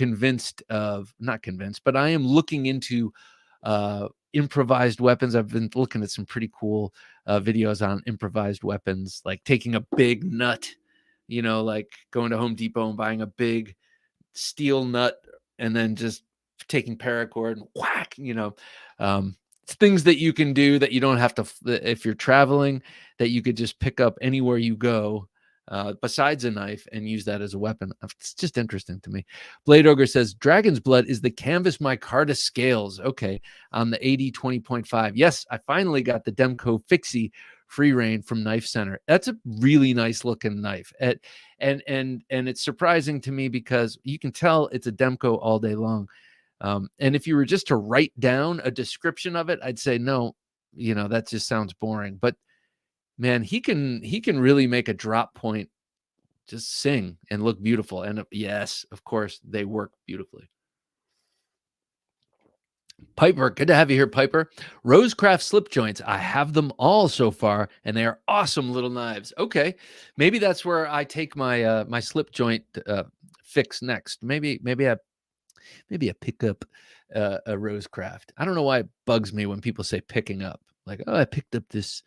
convinced, but I am looking into improvised weapons. I've been looking at some pretty cool videos on improvised weapons, like taking a big nut, like going to Home Depot and buying a big steel nut and then just taking paracord and whack, things that you can do that you don't have to, if you're traveling, that you could just pick up anywhere you go, besides a knife, and use that as a weapon. It's just interesting to me. Blade Ogre says, Dragon's Blood is the canvas micarta scales. Okay. On the 80-20.5. Yes, I finally got the Demco Fixie Free Rein from Knife Center. That's a really nice looking knife. And it's surprising to me because you can tell it's a Demco all day long. And if you were just to write down a description of it, I'd say, no, that just sounds boring. But man, he can really make a drop point just sing and look beautiful. And yes, of course, they work beautifully. Piper, good to have you here, Piper. Rosecraft slip joints. I have them all so far, and they are awesome little knives. Okay, maybe that's where I take my my slip joint fix next. Maybe I pick up a Rosecraft. I don't know why it bugs me when people say picking up. Like, oh, I picked up this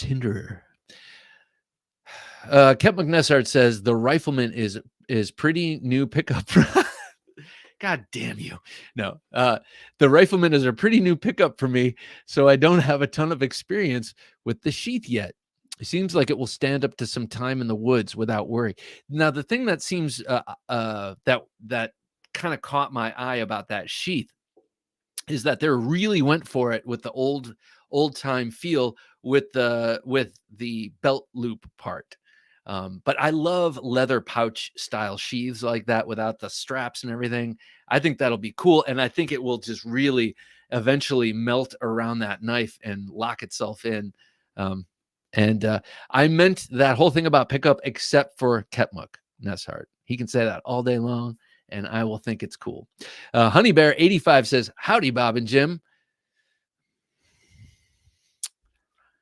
hinderer. Kent McNessart says the Rifleman is pretty new pickup. God damn you. No, the Rifleman is a pretty new pickup for me, so I don't have a ton of experience with the sheath yet. It seems like it will stand up to some time in the woods without worry. Now, the thing that seems that kind of caught my eye about that sheath is that they really went for it with the old time feel with the belt loop part. But I love leather pouch style sheaths like that without the straps and everything. I think that'll be cool. And I think it will just really eventually melt around that knife and lock itself in. I meant that whole thing about pickup, except for Ketmuk Neshart. He can say that all day long, and I will think it's cool. Honey Bear 85 says, howdy, Bob and Jim.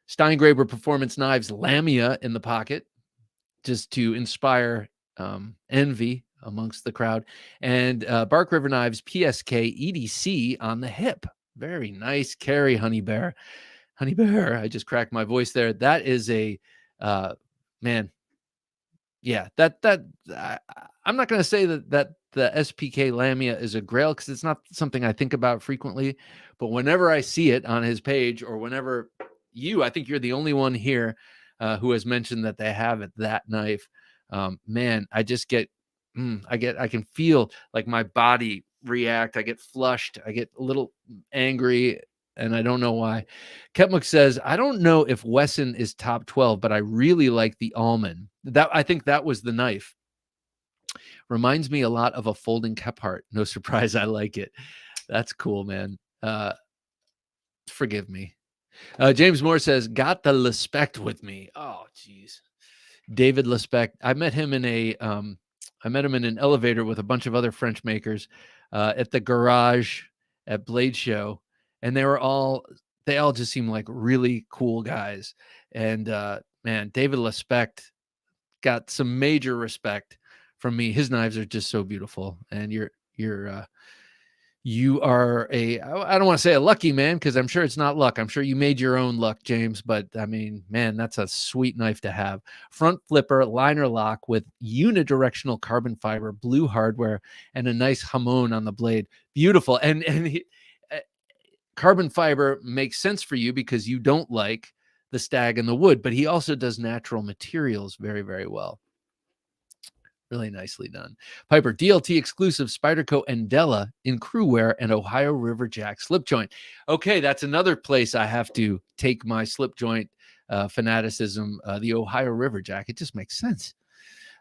Steingraber Performance Knives Lamia in the pocket, just to inspire envy amongst the crowd. And Bark River Knives PSK EDC on the hip. Very nice carry, Honey Bear. Honey Bear, I just cracked my voice there. That is a, man, yeah, I'm not going to say that the SPK Lamia is a grail because it's not something I think about frequently. But whenever I see it on his page, or whenever I think you're the only one here who has mentioned that they have that knife, man, I just get, I can feel like my body react. I get flushed. I get a little angry. and I don't know why. Ketmuk says, I don't know if Wesson is top 12, but I really like the almond. I think that was the knife. Reminds me a lot of a folding Kephart. No surprise, I like it. That's cool, man. Forgive me. James Moore says, got the respect with me. Oh, geez. David Lespect. I met him in an elevator with a bunch of other French makers at the garage at Blade Show, and they all just seem like really cool guys. And man, David Lespect got some major respect from me. His knives are just so beautiful, and you are I don't want to say a lucky man, because I'm sure it's not luck. I'm sure you made your own luck, James. But I mean, man, that's a sweet knife to have. Front flipper liner lock with unidirectional carbon fiber, blue hardware, and a nice hamon on the blade. Beautiful. And carbon fiber makes sense for you because you don't like the stag and the wood, but he also does natural materials very, very well. Really nicely done. Piper, DLT exclusive Spyderco and Della in crew wear and Ohio River Jack slip joint. Okay, that's another place I have to take my slip joint fanaticism, the Ohio River Jack. It just makes sense.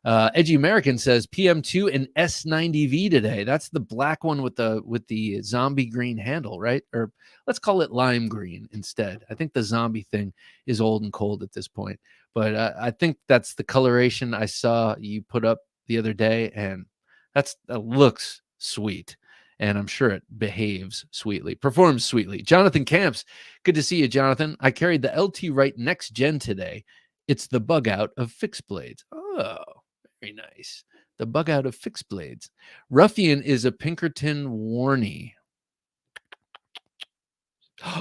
Edgy American says PM2 and S90V today. That's the black one with the zombie green handle, right? Or let's call it lime green instead. I think the zombie thing is old and cold at this point, but I think that's the coloration I saw you put up the other day, and that looks sweet, and I'm sure it behaves sweetly, performs sweetly. Jonathan Camps, good to see you, Jonathan. I carried the LT Wright Next Gen today. It's the bug out of fixed blades. Oh, very nice. The bug out of fixed blades. Ruffian is a Pinkerton Warney.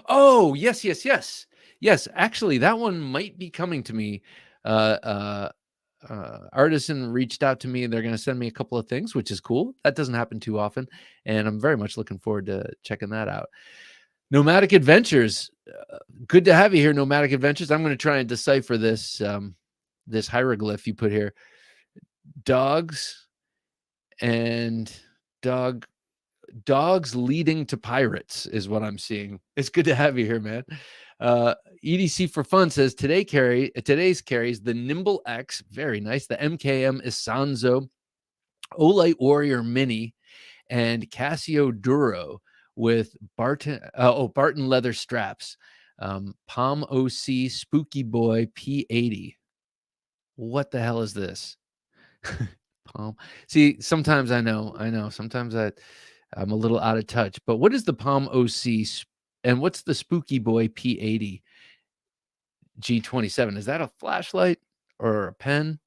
Oh, yes. Yes, actually, that one might be coming to me. Artisan reached out to me. They're going to send me a couple of things, which is cool. That doesn't happen too often, and I'm very much looking forward to checking that out. Nomadic Adventures, good to have you here, Nomadic Adventures. I'm going to try and decipher this this hieroglyph you put here. Dogs and dogs leading to pirates is what I'm seeing. It's good to have you here, man. EDC for Fun says today's carries the Nimble X, very nice, the MKM Isanzo, Olight Warrior Mini, and Casio Duro with Barton leather straps. Palm OC Spooky Boy P80. What the hell is this? Palm. See, sometimes I know. Sometimes I'm a little out of touch. But what is the Palm OC and what's the Spooky Boy P80 G27? Is that a flashlight or a pen?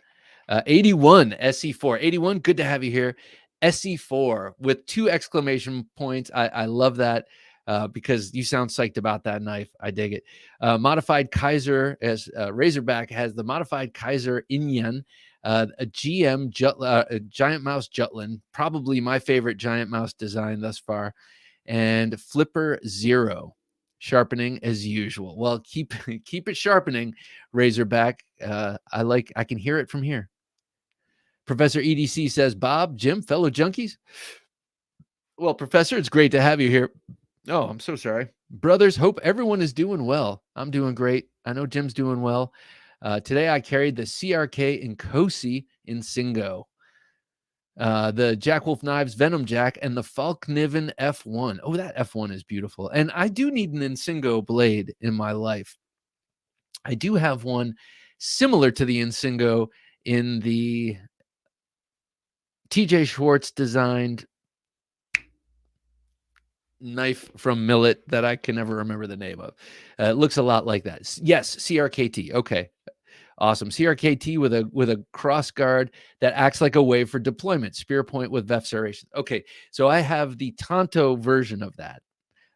81 SE4. 81, good to have you here. SE4 with 2 exclamation points. I love that because you sound psyched about that knife. I dig it. Modified Kaiser, as Razorback has the modified Kaiser Inyan, a GM Giant Mouse Jutland, probably my favorite Giant Mouse design thus far, and Flipper Zero. Sharpening as usual. Well, keep it sharpening, Razorback. I can hear it from here. Professor EDC says, Bob, Jim, fellow junkies. Well, Professor, it's great to have you here. Oh, I'm so sorry. Brothers, hope everyone is doing well. I'm doing great. I know Jim's doing well. Today I carried the CRK in Kosi in Singo. The Jack Wolf Knives Venom Jack and the Falkniven F1. Oh, that F1 is beautiful. And I do need an Insingo blade in my life. I do have one similar to the Insingo in the TJ Schwartz designed knife from Millet that I can never remember the name of. It looks a lot like that. Yes, CRKT. Okay. Awesome. CRKT with a cross guard that acts like a wave for deployment. Spear point with VEF serration. Okay, so I have the Tonto version of that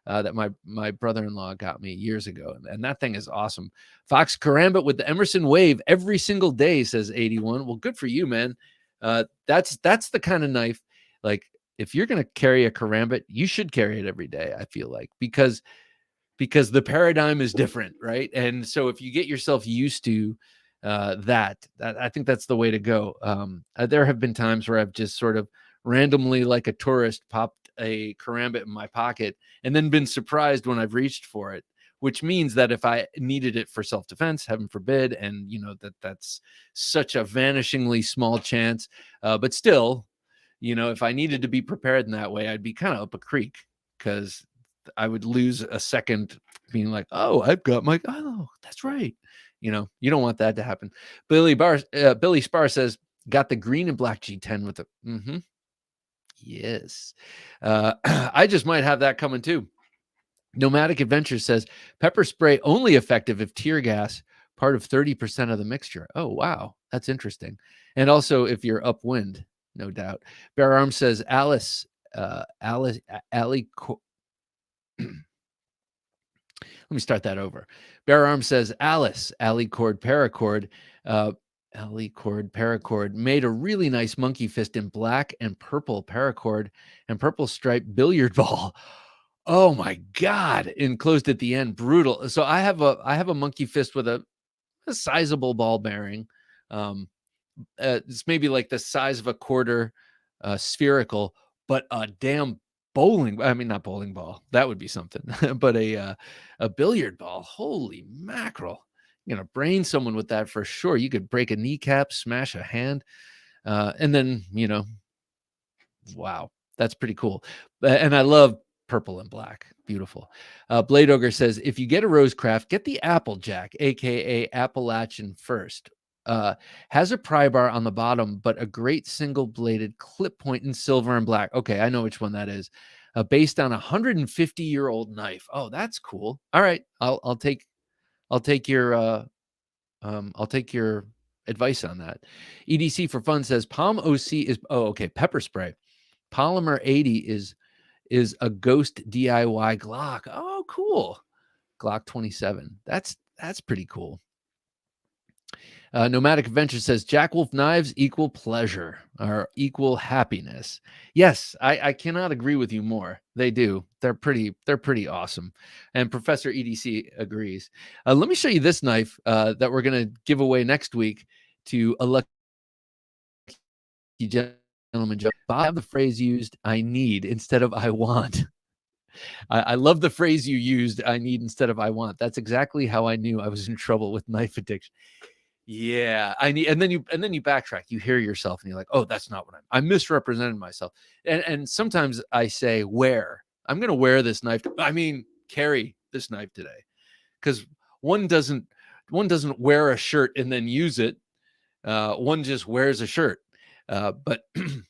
that my brother-in-law got me years ago, and that thing is awesome. Fox Karambit with the Emerson Wave every single day, says 81. Well, good for you, man. That's the kind of knife, like, if you're going to carry a Karambit, you should carry it every day, I feel like, because the paradigm is different, right? And so if you get yourself used to that I think that's the way to go. There have been times where I've just sort of randomly, like a tourist, popped a karambit in my pocket and then been surprised when I've reached for it, which means that if I needed it for self-defense, heaven forbid, and that's such a vanishingly small chance, but still, if I needed to be prepared in that way, I'd be kind of up a creek, because I would lose a second being like, oh, that's right. You don't want that to happen. Billy Spar says, got the green and black G10 with the, yes. I just might have that coming too. Nomadic Adventure says, pepper spray only effective if tear gas part of 30% of the mixture. Oh, wow. That's interesting. And also if you're upwind, no doubt. Bear Arms says, Alice, Ali, let me start that over. Bear Arms says, Alice, Alicord Paracord, Alicord Paracord made a really nice monkey fist in black and purple paracord and purple striped billiard ball. Oh my God. Enclosed at the end. Brutal. So I have a monkey fist with a sizable ball bearing. It's maybe like the size of a quarter, spherical, but a damn not bowling ball. That would be something, but a billiard ball. Holy mackerel. You're going to brain someone with that for sure. You could break a kneecap, smash a hand. And then, wow, that's pretty cool. And I love purple and black. Beautiful. Blade Ogre says, if you get a Rosecraft, get the Applejack, aka Appalachian first. Has a pry bar on the bottom, but a great single bladed clip point in silver and black. Okay, I know which one that is. Based on a 150-year-old knife. Oh, that's cool. All right, I'll take your advice on that. EDC for Fun says Palm OC is pepper spray. Polymer 80 is a Ghost DIY Glock. Oh, cool. Glock 27. That's pretty cool. Nomadic Adventure says Jack Wolf knives equal pleasure or equal happiness. Yes, I cannot agree with you more. They do. They're pretty awesome. And Professor EDC agrees. Let me show you this knife that we're going to give away next week to a lucky gentleman. I have the phrase used, I need instead of I want. I love the phrase you used, I need instead of I want. That's exactly how I knew I was in trouble with knife addiction. Yeah, I need, and then you backtrack. You hear yourself, and you're like, "Oh, that's not what I misrepresented myself." And sometimes I say, I'm going to wear this knife. Carry this knife today, because one doesn't wear a shirt and then use it. One just wears a shirt, but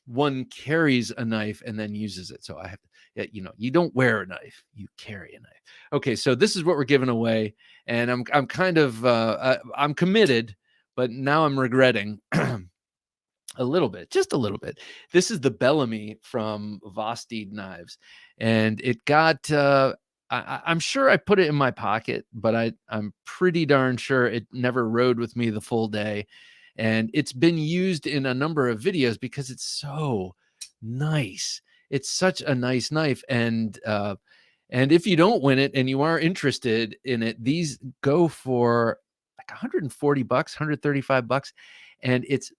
one carries a knife and then uses it. So I have to, you don't wear a knife, you carry a knife. Okay, so this is what we're giving away, and I'm kind of I'm committed. But now I'm regretting just a little bit. This is the Bellamy from Vosteed Knives. And it got, I'm sure I put it in my pocket, but I'm pretty darn sure it never rode with me the full day. And it's been used in a number of videos because it's so nice. It's such a nice knife. And if you don't win it and you are interested in it, these go for like $140, $135, and it's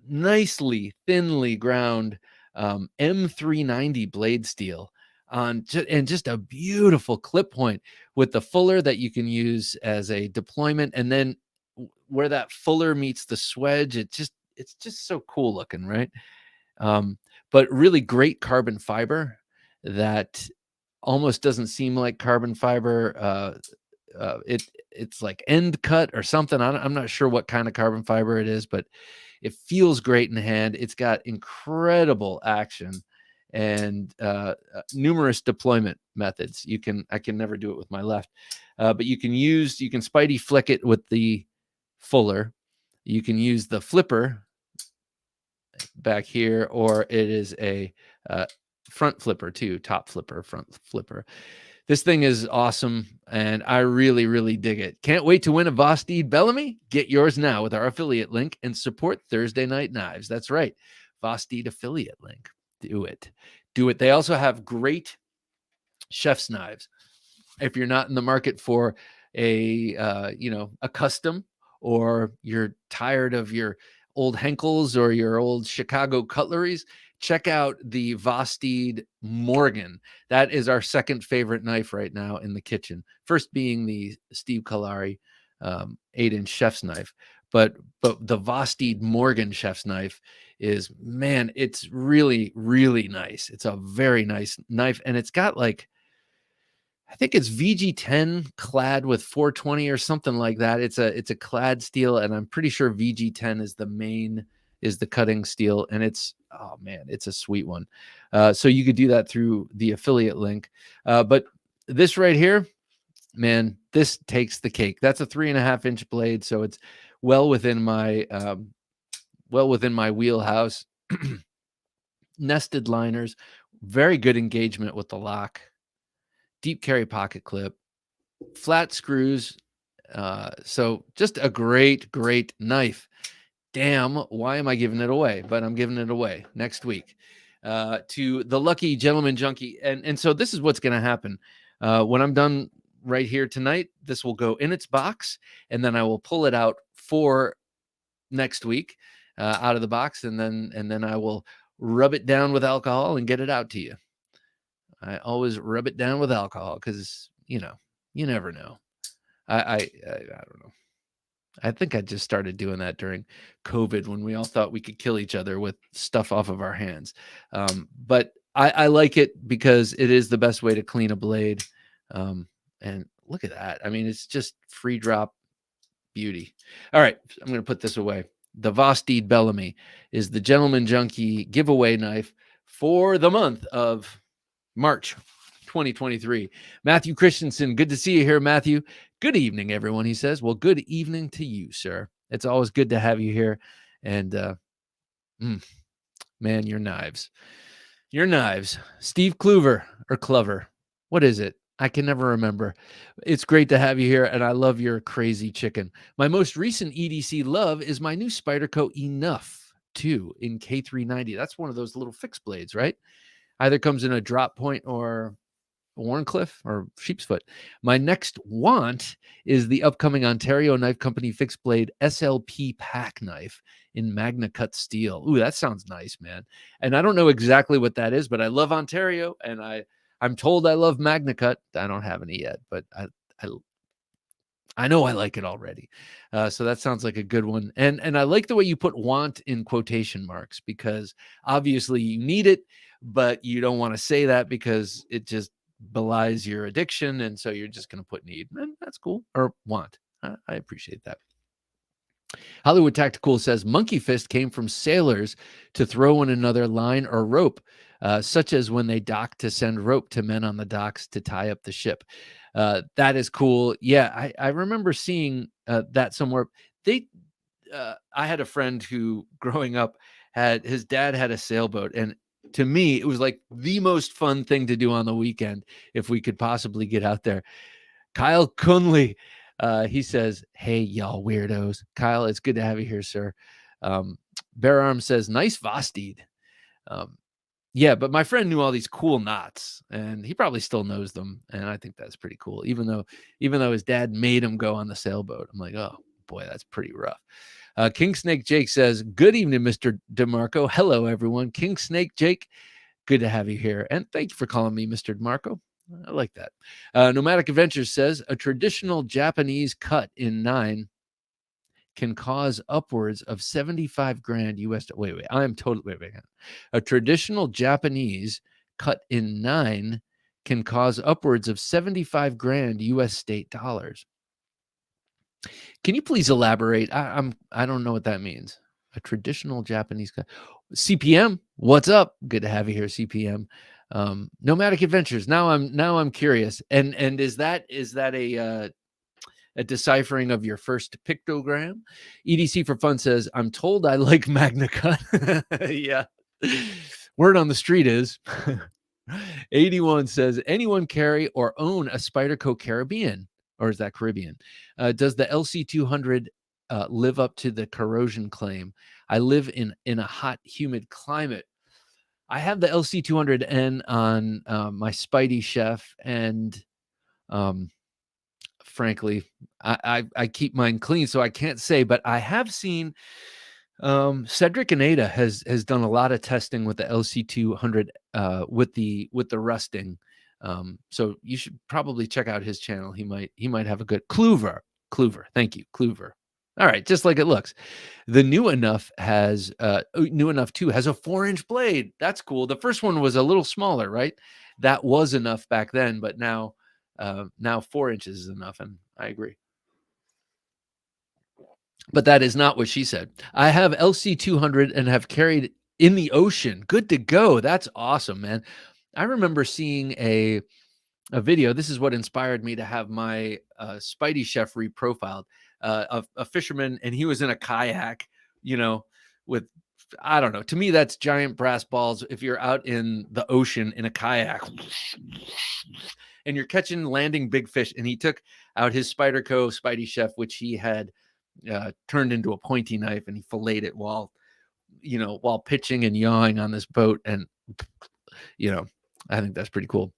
nicely thinly ground M390 blade steel and just a beautiful clip point with the fuller that you can use as a deployment, and then where that fuller meets the swedge, it's just so cool looking, right? But really great carbon fiber that almost doesn't seem like carbon fiber. It's like end cut or something. I'm not sure what kind of carbon fiber it is, but it feels great in the hand. It's got incredible action and numerous deployment methods. I can never do it with my left, but you can Spidey flick it with the fuller. You can use the flipper back here, or it is a front flipper too, top flipper, front flipper. This thing is awesome, and I really, really dig it. Can't wait to win a Vosteed Bellamy? Get yours now with our affiliate link and support Thursday Night Knives. That's right, Vosteed affiliate link. Do it. They also have great chef's knives. If you're not in the market for a custom, or you're tired of your old Henkels or your old Chicago cutleries, check out the Vosteed Morgan. That is our second favorite knife right now in the kitchen. First being the Steve Kalari 8-inch chef's knife, but the Vosteed Morgan chef's knife is, man, it's really, really nice. It's a very nice knife, and it's got like, I think it's VG10 clad with 420 or something like that. It's a clad steel, and I'm pretty sure VG10 is the cutting steel, and it's, oh man, it's a sweet one. So you could do that through the affiliate link. But this right here, man, this takes the cake. That's a 3.5-inch blade, so it's well within my wheelhouse. Nested liners, very good engagement with the lock, deep carry pocket clip, flat screws. So just a great knife. Damn, why am I giving it away? But I'm giving it away next week to the lucky Gentleman Junkie. And so this is what's going to happen. When I'm done right here tonight, this will go in its box, and then I will pull it out for next week out of the box, and then I will rub it down with alcohol and get it out to you. I always rub it down with alcohol because, you never know. I don't know. I think I just started doing that during COVID when we all thought we could kill each other with stuff off of our hands. But I like it because it is the best way to clean a blade. And look at that. I mean, it's just free drop beauty. All right, I'm going to put this away. The Vosteed Bellamy is the Gentleman Junkie giveaway knife for the month of March 2023. Matthew Christensen, good to see you here, Matthew. Good evening, everyone, he says. Well, good evening to you, sir. It's always good to have you here. And, man, your knives. Your knives. Steve Kluver, or Clover. What is it? I can never remember. It's great to have you here, and I love your crazy chicken. My most recent EDC love is my new Spyderco Enough 2 in K390. That's one of those little fixed blades, right? Either comes in a drop point or Warncliffe or sheep's foot. My next want is the upcoming Ontario Knife Company fixed blade SLP pack knife in Magna Cut steel. Ooh, that sounds nice, man. And I don't know exactly what that is, but I love Ontario, and I'm told I love Magna Cut. I don't have any yet, but I know I like it already. So that sounds like a good one. And I like the way you put want in quotation marks, because obviously you need it, but you don't want to say that because it just belies your addiction. And so you're just going to put need. And that's cool. Or want. I appreciate that. Hollywood Tactical says monkey fist came from sailors to throw one another line or rope, such as when they dock to send rope to men on the docks to tie up the ship. That is cool. Yeah, I remember seeing that somewhere. I had a friend who, growing up, his dad had a sailboat, and to me, it was like the most fun thing to do on the weekend if we could possibly get out there. Kyle Kunley, he says, "Hey, y'all weirdos." Kyle, it's good to have you here, sir. Bear Arm says, "Nice Vosteed." Yeah, but my friend knew all these cool knots, and he probably still knows them, and I think that's pretty cool. Even though his dad made him go on the sailboat, I'm like, oh boy, that's pretty rough. King Snake Jake says, "Good evening, Mr. DeMarco." Hello, everyone. King Snake Jake, good to have you here, and thank you for calling me Mr. DeMarco. I like that. Nomadic Adventures says a traditional Japanese cut in 9 can cause upwards of 75 grand US. Wait. I'm totally wait. A traditional Japanese cut in 9 can cause upwards of 75 grand US state dollars. Can you please elaborate? I don't know what that means. A traditional Japanese cut. CPM, what's up? Good to have you here, CPM. Nomadic Adventures. Now I'm curious. And is that a deciphering of your first pictogram? EDC for Fun says, "I'm told I like Magna Cut." Yeah. Word on the street is 81 says, "Anyone carry or own a Spyderco Caribbean?" Or is that Caribbean? Does the LC200 live up to the corrosion claim? I live in a hot, humid climate. I have the LC200N on my Spidey Chef, and frankly, I keep mine clean, so I can't say, but I have seen Cedric and Ada has done a lot of testing with the LC200 with the rusting. So you should probably check out his channel. He might have a good Kluver. Thank you, Kluver. All right, just like it looks. The new enough has new enough 2 has a 4-inch blade. That's cool. The first one was a little smaller, right? That was enough back then, but now 4 inches is enough, and I agree. But that is not what she said. I have LC200 and have carried in the ocean. Good to go. That's awesome, man. I remember seeing a video. This is what inspired me to have my Spidey chef reprofiled. A fisherman, and he was in a kayak, with, I don't know. To me, that's giant brass balls. If you're out in the ocean in a kayak and you're landing big fish, and he took out his Spyderco Spidey chef, which he had turned into a pointy knife, and he filleted it while pitching and yawing on this boat. And, I think that's pretty cool.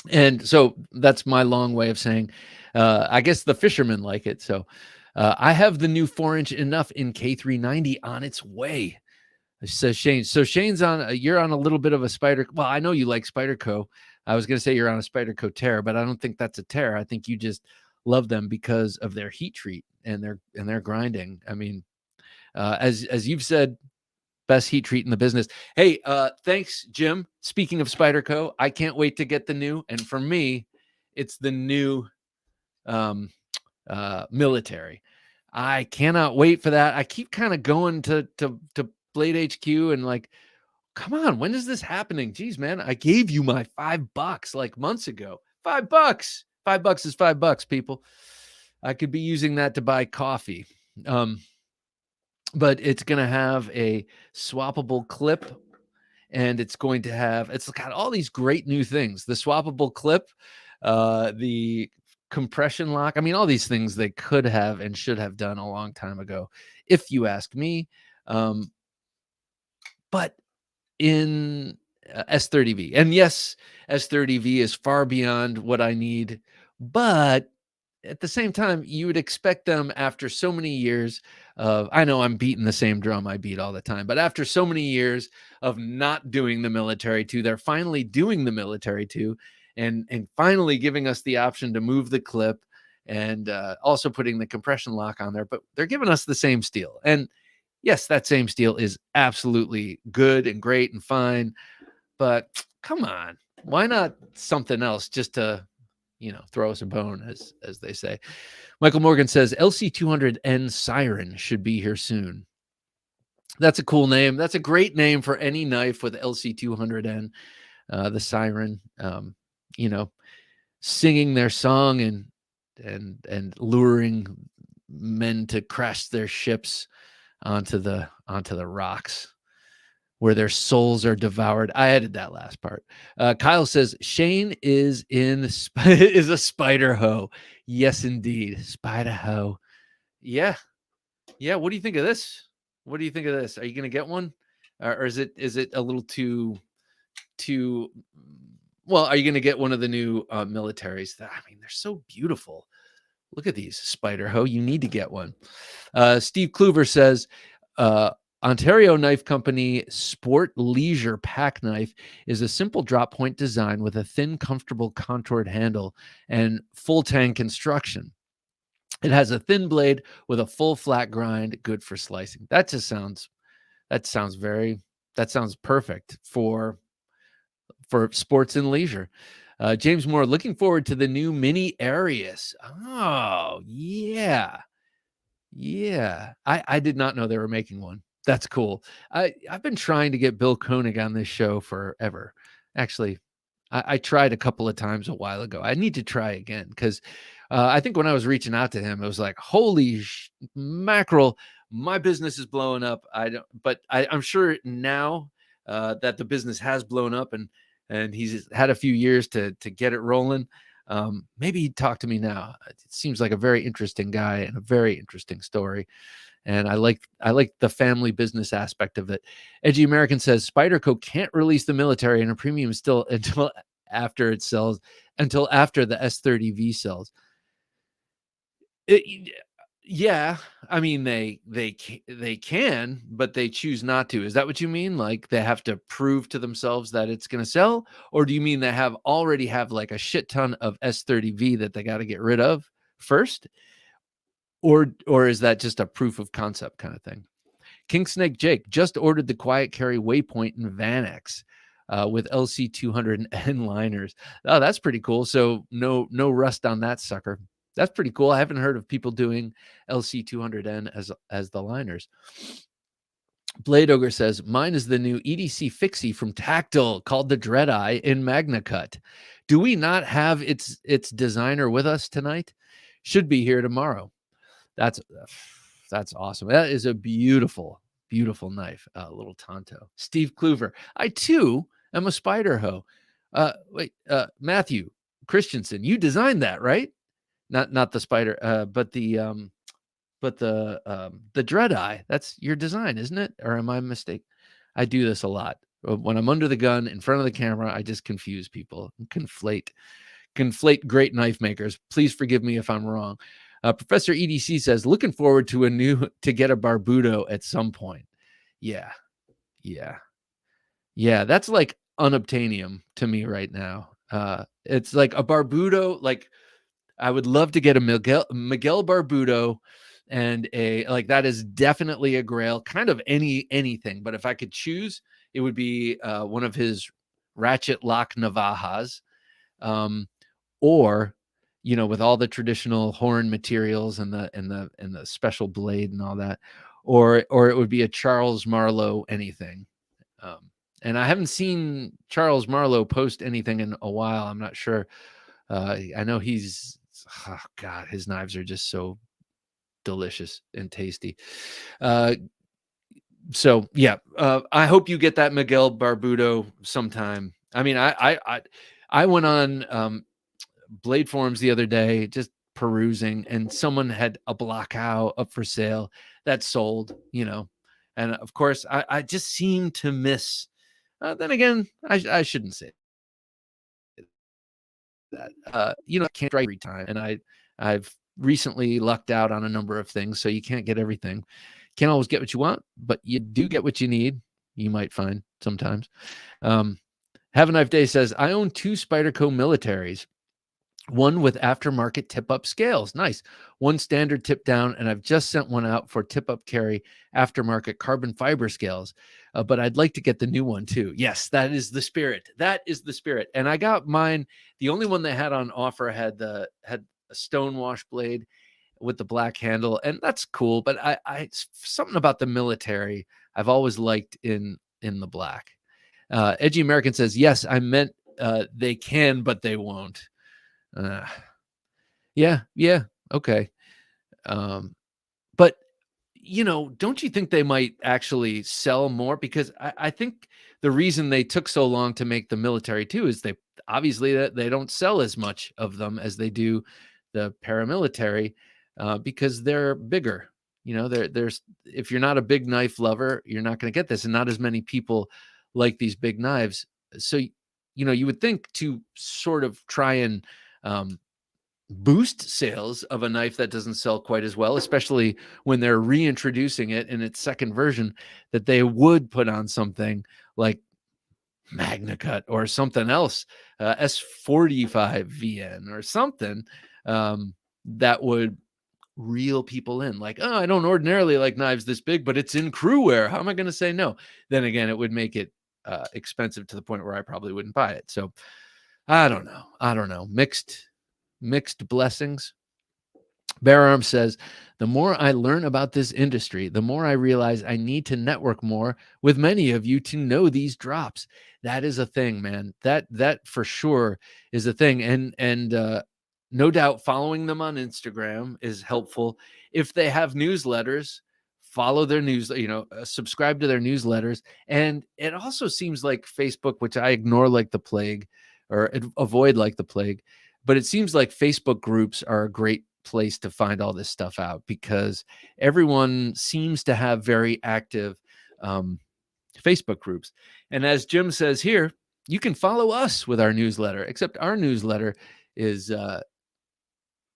And so that's my long way of saying, I guess the fishermen like it. So I have the new 4-inch enough in K390 on its way, says Shane. So Shane's you're on a little bit of a Spyder. Well, I know you like Spyderco. I was going to say you're on a Spyderco tear, but I don't think that's a tear. I think you just love them because of their heat treat and their grinding. I mean, as you've said, best heat treat in the business. Hey, thanks, Jim. Speaking of Spyderco, I can't wait to get the new. And for me, it's the new military. I cannot wait for that. I keep kind of going to Blade HQ and like, come on, when is this happening? Geez, man, I gave you my $5 like months ago. $5. $5 is $5, people. I could be using that to buy coffee. But it's going to have a swappable clip, and it's got all these great new things. The swappable clip, the compression lock. I mean, all these things they could have and should have done a long time ago, if you ask me. But in S30V, and yes, S30V is far beyond what I need, but at the same time, you would expect them after so many years of, I know I'm beating the same drum I beat all the time, but after so many years of not doing the military 2, they're finally doing the military 2 and finally giving us the option to move the clip and also putting the compression lock on there, but they're giving us the same steel. And yes, that same steel is absolutely good and great and fine, but come on, why not something else just to throw us a bone, as they say. Michael Morgan says LC200N Siren should be here soon. That's a cool name. That's a great name for any knife with LC200N. The Siren, singing their song and luring men to crash their ships onto the rocks, where their souls are devoured. I added that last part. Kyle says Shane is a Spyderco. Yes, indeed, Spyderco. Yeah. What do you think of this? Are you going to get one, or is it a little too? Well, are you going to get one of the new militaries? I mean, they're so beautiful. Look at these, Spyderco. You need to get one. Steve Kluver says, Ontario Knife Company Sport Leisure Pack Knife is a simple drop point design with a thin, comfortable contoured handle and full tang construction. It has a thin blade with a full flat grind, good for slicing. That sounds perfect for sports and leisure. James Moore, looking forward to the new Mini Arius. Oh, yeah. I did not know they were making one. That's cool. I've been trying to get Bill Koenig on this show forever. Actually, I tried a couple of times a while ago. I need to try again because I think when I was reaching out to him, it was like, holy mackerel, my business is blowing up. I'm sure now that the business has blown up and he's had a few years to get it rolling. Maybe he'd talk to me now. It seems like a very interesting guy and a very interesting story. And I like the family business aspect of it. Edgy American says Spyderco can't release the military and a premium still until after the S30V sells. Yeah, I mean, they can, but they choose not to. Is that what you mean? Like they have to prove to themselves that it's going to sell, or do you mean they already have like a shit ton of S30V that they got to get rid of first, or is that just a proof of concept kind of thing? King Snake Jake just ordered the Quiet Carry Waypoint in Vanex with LC200N liners. Oh, that's pretty cool. So no rust on that sucker. That's pretty cool. I haven't heard of people doing LC200N as the liners. Blade Ogre says, mine is the new EDC Fixie from Tactile called the Dread Eye in Magna Cut. Do we not have its designer with us tonight? Should be here tomorrow. That's awesome. That is a beautiful knife. Little Tonto. Steve Kluver. I too am a Spyderco. Matthew Christensen, you designed that, right? Not the spider, but the Dread Eye. That's your design, isn't it? Or am I mistaken? I do this a lot. When I'm under the gun in front of the camera, I just confuse people and conflate great knife makers. Please forgive me if I'm wrong. Professor EDC says, looking forward to get a Barbudo at some point. Yeah. That's like unobtainium to me right now. It's like a Barbudo. Like I would love to get a Miguel Barbudo, and that is definitely a grail. Kind of anything, but if I could choose, it would be one of his ratchet lock Navajas, or with all the traditional horn materials and the special blade and all that, or it would be a Charles Marlowe anything. And I haven't seen Charles Marlowe post anything in a while. I'm not sure. I know his knives are just so delicious and tasty. So yeah, I hope you get that Miguel Barbudo sometime. I mean, I went on Blade Forums the other day, just perusing, and someone had a block out up for sale that sold, and of course I just seem to miss. Then again, I shouldn't say that. I can't drive every time, and I've recently lucked out on a number of things, so you can't get everything. Can't always get what you want, but you do get what you need. You might find sometimes. Have a Knife Day says, I own 2 Spyderco militaries. One with aftermarket tip-up scales. Nice. One standard tip down, and I've just sent one out for tip-up carry aftermarket carbon fiber scales. But I'd like to get the new one too. Yes, that is the spirit. That is the spirit. And I got mine. The only one they had on offer had a stone wash blade with the black handle, and that's cool. But I something about the military I've always liked in the black. Edgy American says, yes, I meant they can, but they won't. Yeah, okay. But don't you think they might actually sell more? Because I think the reason they took so long to make the military too is they obviously that they don't sell as much of them as they do the paramilitary, because they're bigger. There's if you're not a big knife lover, you're not going to get this, and not as many people like these big knives. So you would think to sort of try and boost sales of a knife that doesn't sell quite as well, especially when they're reintroducing it in its second version, that they would put on something like Magna Cut or something else, S45 VN or something that would reel people in. Like, oh, I don't ordinarily like knives this big, but it's in crew wear. How am I going to say no? Then again, it would make it expensive to the point where I probably wouldn't buy it. So I don't know. Mixed blessings. Bear Arms says, the more I learn about this industry, the more I realize I need to network more with many of you to know these drops. That is a thing, man. That for sure is a thing. And no doubt following them on Instagram is helpful. If they have newsletters, follow their subscribe to their newsletters. And it also seems like Facebook, which I ignore like the plague, or avoid like the plague, but it seems like Facebook groups are a great place to find all this stuff out, because everyone seems to have very active Facebook groups. And as Jim says here, you can follow us with our newsletter, except our newsletter is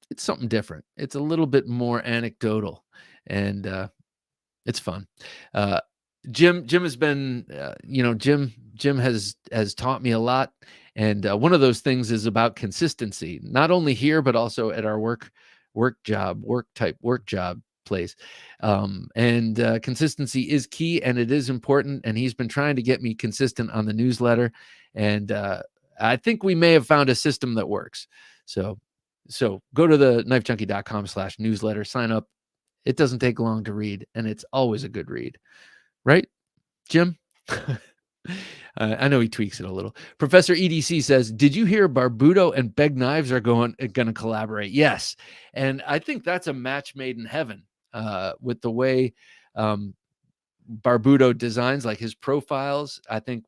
it's something different. It's a little bit more anecdotal, and it's fun. Jim has been, Jim has taught me a lot, and one of those things is about consistency, not only here but also at our work job place. And consistency is key, and it is important. And he's been trying to get me consistent on the newsletter, and I think we may have found a system that works. So go to the knifejunkie.com/newsletter, sign up. It doesn't take long to read, and it's always a good read. Right, Jim? I know he tweaks it a little. Professor EDC says, did you hear Barbudo and Beg Knives are going to collaborate? Yes. And I think that's a match made in heaven with the way Barbudo designs, like his profiles. I think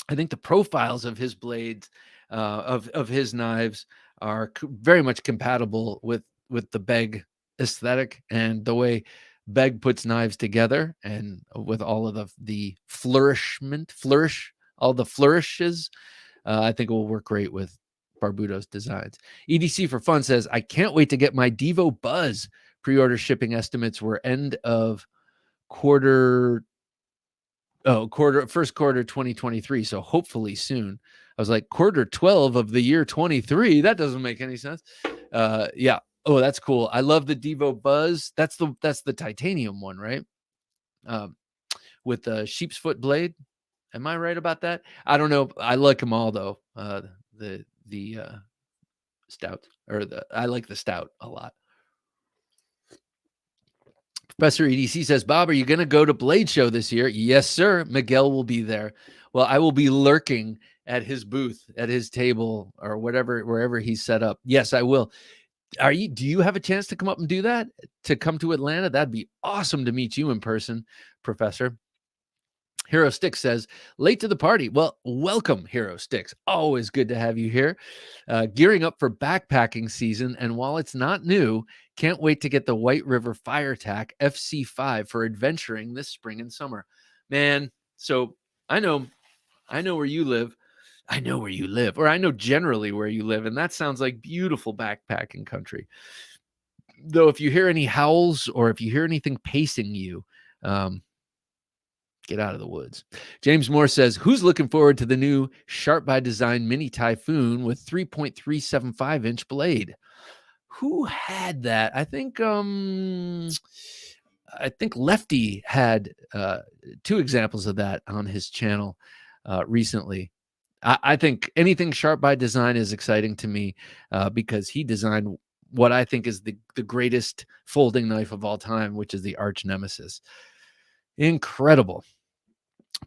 the profiles of his blades, of his knives, are very much compatible with the Beg aesthetic and the way Beg puts knives together, and with all of the all the flourishes. I think it will work great with Barbudo's designs. EDC for Fun says, I can't wait to get my Devo Buzz. Pre-order shipping estimates were end of first quarter 2023, so hopefully soon. I was like, quarter 12 of the year 23. That doesn't make any sense. Yeah. Oh, that's cool. I love the Devo Buzz. That's the titanium one, right? With the sheep's foot blade. Am I right about that? I don't know. I like them all though. The stout, I like the stout a lot. Professor EDC says, Bob, are you going to go to Blade Show this year? Yes, sir. Miguel will be there. Well, I will be lurking at his booth, at his table, or wherever he's set up. Yes, I will. Do you have a chance to come up and do that? To come to Atlanta? That'd be awesome to meet you in person, Professor. Hero Sticks says, late to the party. Well, welcome, Hero Sticks. Always good to have you here. Gearing up for backpacking season, and while it's not new, can't wait to get the White River FireTac FC5 for adventuring this spring and summer. Man, so I know where you live. I know where you live, or I know generally where you live, and that sounds like beautiful backpacking country. Though if you hear any howls or if you hear anything pacing you, get out of the woods. James Moore says, who's looking forward to the new Sharp by Design Mini Typhoon with 3.375-inch blade? Who had that? I think Lefty had 2 examples of that on his channel recently. I think anything Sharp by Design is exciting to me because he designed what I think is the greatest folding knife of all time, which is the Arch Nemesis. Incredible.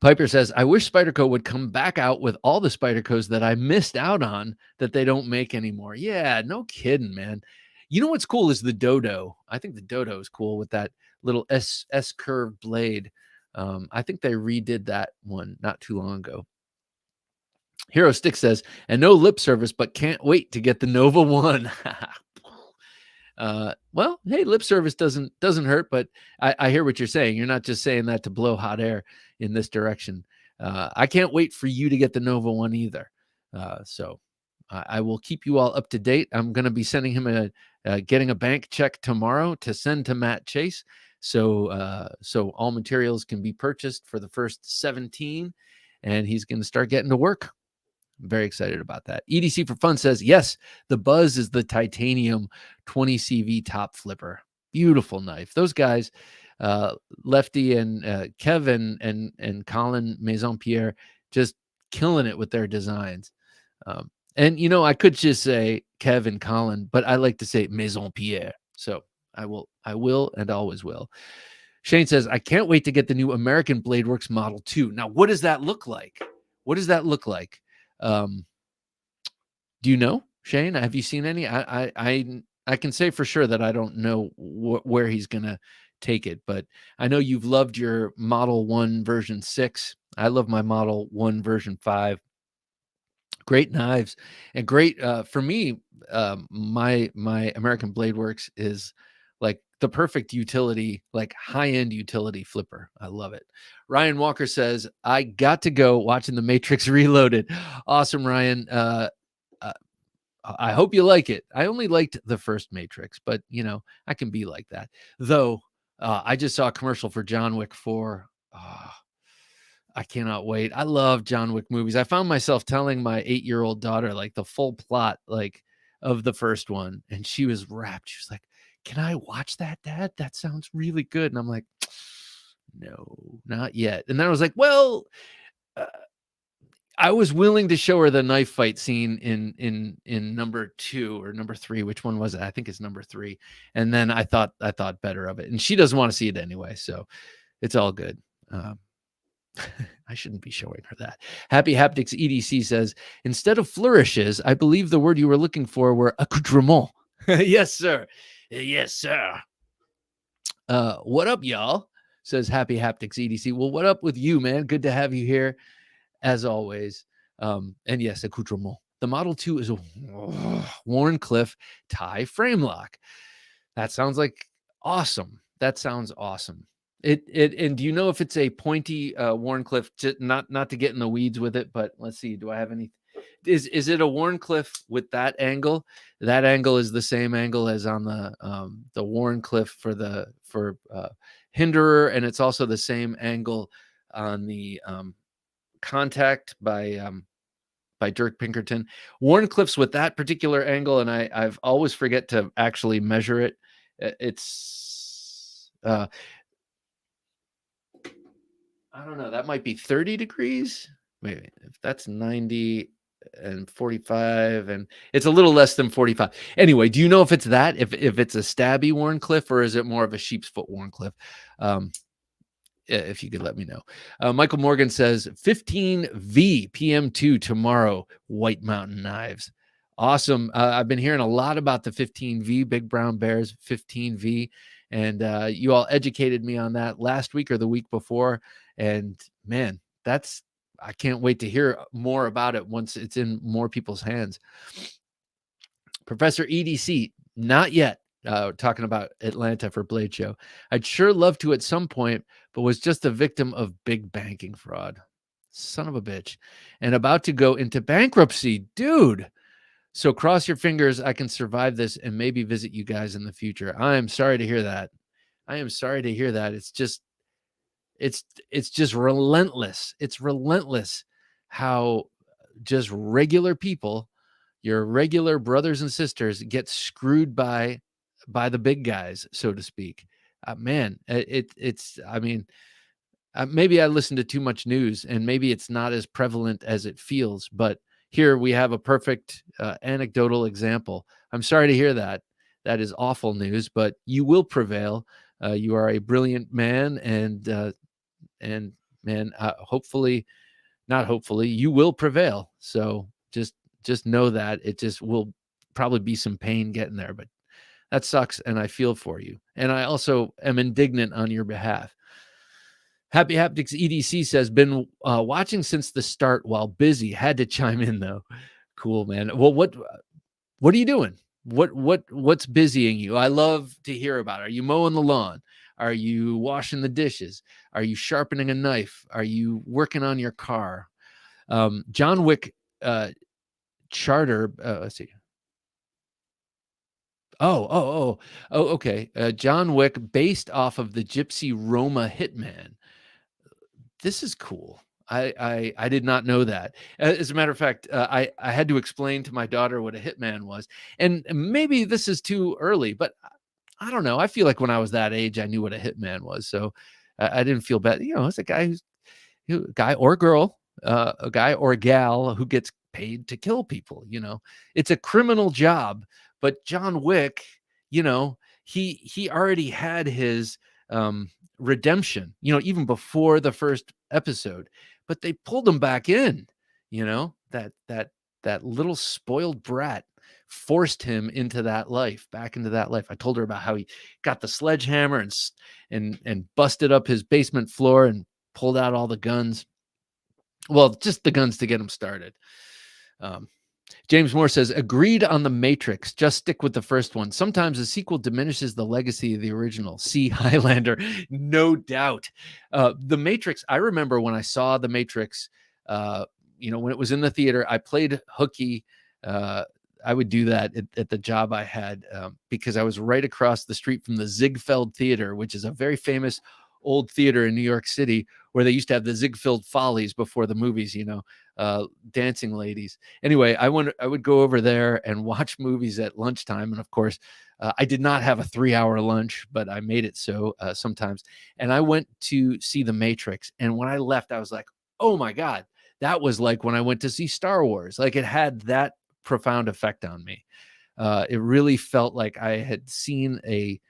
Piper says, I wish Spyderco would come back out with all the Spydercos that I missed out on that they don't make anymore. Yeah, no kidding, man. You know what's cool is the Dodo. I think the Dodo is cool with that little S curve blade. I think they redid that one not too long ago. Hero Stick says, and no lip service, but can't wait to get the Nova 1. Well, hey, lip service doesn't hurt, but I hear what you're saying. You're not just saying that to blow hot air in this direction. I can't wait for you to get the Nova 1 either. So I will keep you all up to date. I'm going to be sending him getting a bank check tomorrow to send to Matt Chase. So all materials can be purchased for the first 17, and he's going to start getting to work. I'm very excited about that. EDC for Fun says, yes, the Buzz is the titanium 20 CV top flipper. Beautiful knife. Those guys, Lefty and Kevin and Colin Maison-Pierre, just killing it with their designs. And, I could just say Kev and Colin, but I like to say Maison-Pierre. So I will and always will. Shane says, I can't wait to get the new American Blade Works Model 2. Now, what does that look like? Do you know, Shane? Have you seen any? I can say for sure that I don't know where he's gonna take it, but I know you've loved your Model 1 version 6. I love my Model 1 version 5. Great knives and great for me. My American Blade Works is like the perfect utility, like high-end utility flipper. I love it. Ryan Walker says, I got to go watching The Matrix Reloaded. Awesome, Ryan. I hope you like it. I only liked the first Matrix, but I can be like that. Though I just saw a commercial for John Wick 4. I cannot wait. I love John Wick movies. I found myself telling my 8-year-old daughter like the full plot like of the first one, and she was rapt. She was like, "Can I watch that, Dad? That sounds really good." And I'm like, "No, not yet." And then I was like, "Well, uh, I was willing to show her the knife fight scene in number 2 or number 3. Which one was it? I think it's number 3. And then I thought better of it, and she doesn't want to see it anyway, so it's all good. I shouldn't be showing her that. Happy Haptics EDC says, instead of flourishes, I believe the word you were looking for were accoutrement. Yes, sir. Yes, sir. What up, y'all? Says Happy Haptics EDC. Well, what up with you, man? Good to have you here, as always. And yes, accoutrement. The Model 2 is a Wharncliffe tie frame lock. That sounds like awesome. That sounds awesome. And do you know if it's a pointy Wharncliffe? Not to get in the weeds with it, but let's see. Do I have any? Is it a Wharncliffe with that angle? That angle is the same angle as on the Wharncliffe for Hinderer, and it's also the same angle on the Contact by Dirk Pinkerton. Wharncliffe's with that particular angle, and I've always forget to actually measure it. It's I don't know. That might be 30 degrees. Wait, if that's 90 and 45, and it's a little less than 45. Anyway, do you know if it's that? If it's a stabby Wharncliffe, or is it more of a sheep's foot Wharncliffe? If you could let me know. Michael Morgan says 15V PM2 tomorrow, White Mountain Knives. Awesome. I've been hearing a lot about the 15V, Big Brown Bears 15V, and you all educated me on that last week or the week before. And man, I can't wait to hear more about it once it's in more people's hands. Professor EDC, not yet. Talking about Atlanta for Blade Show. I'd sure love to at some point, but was just a victim of big banking fraud. Son of a bitch. And about to go into bankruptcy, dude. So cross your fingers I can survive this and maybe visit you guys in the future. I am sorry to hear that. It's just relentless. It's relentless how just regular people, your regular brothers and sisters, get screwed by the big guys, so to speak. Man, I mean, maybe I listen to too much news, and maybe it's not as prevalent as it feels, but here we have a perfect anecdotal example. I'm sorry to hear that. That is awful news, but you will prevail. You are a brilliant man, and man, hopefully, not hopefully, you will prevail. So just know that it just will probably be some pain getting there, but that sucks, and I feel for you. And I also am indignant on your behalf. Happy Haptics EDC says, been watching since the start while busy. Had to chime in, though. Cool, man. Well, what are you doing? What's busying you? I love to hear about it. Are you mowing the lawn? Are you washing the dishes? Are you sharpening a knife? Are you working on your car? John Wick charter. Let's see. Oh, okay. John Wick, based off of the Gypsy Roma Hitman. This is cool. I did not know that. As a matter of fact, I had to explain to my daughter what a hitman was. And maybe this is too early, but I don't know. I feel like when I was that age, I knew what a hitman was. So I didn't feel bad. You know, it's a guy guy or girl, a guy or a gal who gets paid to kill people. You know, it's a criminal job. But John Wick, you know, he already had his redemption, you know, even before the first episode, but they pulled him back in, you know, that little spoiled brat forced him into that life, back into that life. I told her about how he got the sledgehammer and busted up his basement floor and pulled out all the guns. Well, just the guns to get him started. James Moore says, agreed on the Matrix. Just stick with the first one. Sometimes the sequel diminishes the legacy of the original. See Highlander. No doubt. The Matrix, I remember when I saw the Matrix, you know, when it was in the theater, I played hooky would do that at the job I had, because I was right across the street from the Ziegfeld Theater, which is a very famous old theater in New York City, where they used to have the Ziegfeld Follies before the movies, dancing ladies. Anyway, I would go over there and watch movies at lunchtime. And of course, I did not have a 3-hour lunch, but I made it so sometimes. And I went to see The Matrix. And when I left, I was like, oh my God, that was like when I went to see Star Wars. Like, it had that profound effect on me. It really felt like I had seen a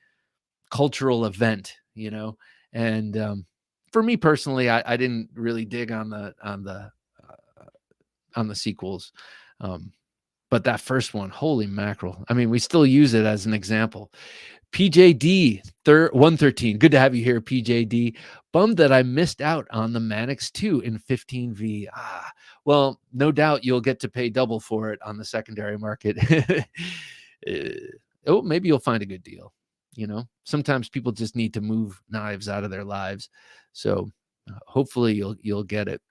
cultural event, and for me personally, I didn't really dig on the sequels. But that first one, holy mackerel. I mean, we still use it as an example. PJD 113. Good to have you here, PJD. Bummed that I missed out on the Mannix 2 in 15V. Well, no doubt you'll get to pay double for it on the secondary market. Maybe you'll find a good deal. Sometimes people just need to move knives out of their lives. So hopefully you'll get it.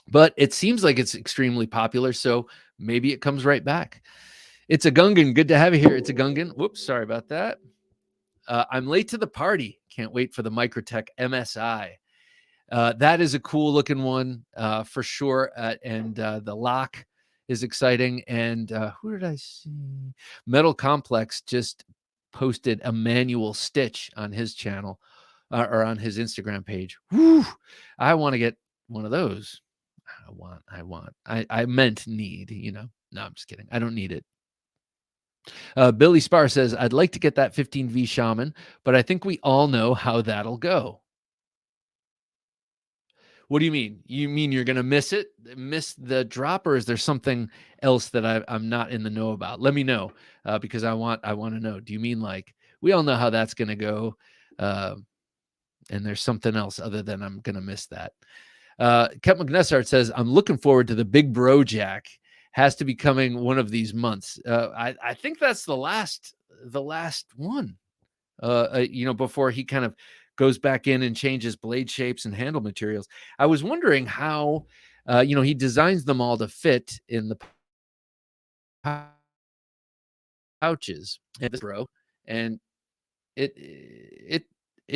But it seems like it's extremely popular, so maybe it comes right back. It's a Gungan. Good to have you here. It's a Gungan. Whoops, sorry about that. I'm late to the party. Can't wait for the Microtech MSI. That is a cool looking one for sure. And the lock is exciting. And who did I see? Metal Complex just posted a manual stitch on his channel or on his Instagram page. Whew, I want to get one of those. I meant need, No, I'm just kidding. I don't need it. Billy Spar says, I'd like to get that 15V Shaman, but I think we all know how that'll go. What do you mean? You mean you're going to miss it? Miss the drop? Or is there something else that I'm not in the know about? Let me know, because I want to know. Do you mean like, we all know how that's going to go, and there's something else other than I'm going to miss that? Kep McNessart says, I'm looking forward to the Big Bro Jack. Has to be coming one of these months. I think that's the last one, before he kind of goes back in and changes blade shapes and handle materials. I was wondering how, he designs them all to fit in the pouches and bro, and it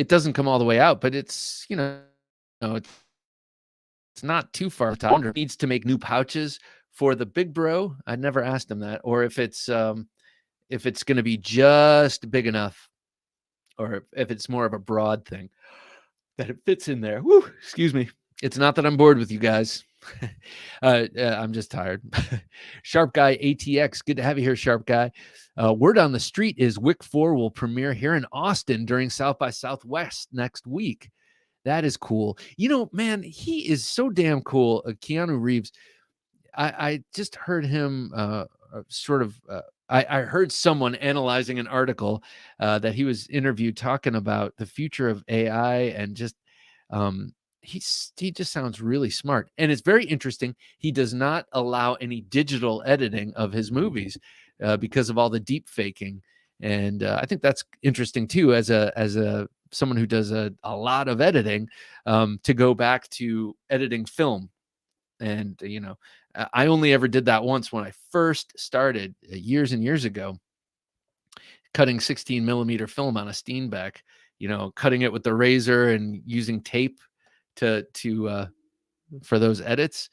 doesn't come all the way out, but it's, it's not too far. Needs to make new pouches for the Big Bro. I never asked him that, or if it's going to be just big enough, or if it's more of a broad thing that it fits in there. Woo, excuse me. It's not that I'm bored with you guys. I'm just tired. Sharp Guy ATX. Good to have you here, Sharp Guy. Word on the street is Wick 4 will premiere here in Austin during South by Southwest next week. That is cool. Man, he is so damn cool. Keanu Reeves. I just heard him I heard someone analyzing an article that he was interviewed talking about the future of AI, and just he just sounds really smart. And it's very interesting. He does not allow any digital editing of his movies because of all the deep faking. And I think that's interesting too, as a someone who does a lot of editing, to go back to editing film. And, I only ever did that once when I first started years and years ago, cutting 16 millimeter film on a Steenbeck, cutting it with the razor and using tape to for those edits.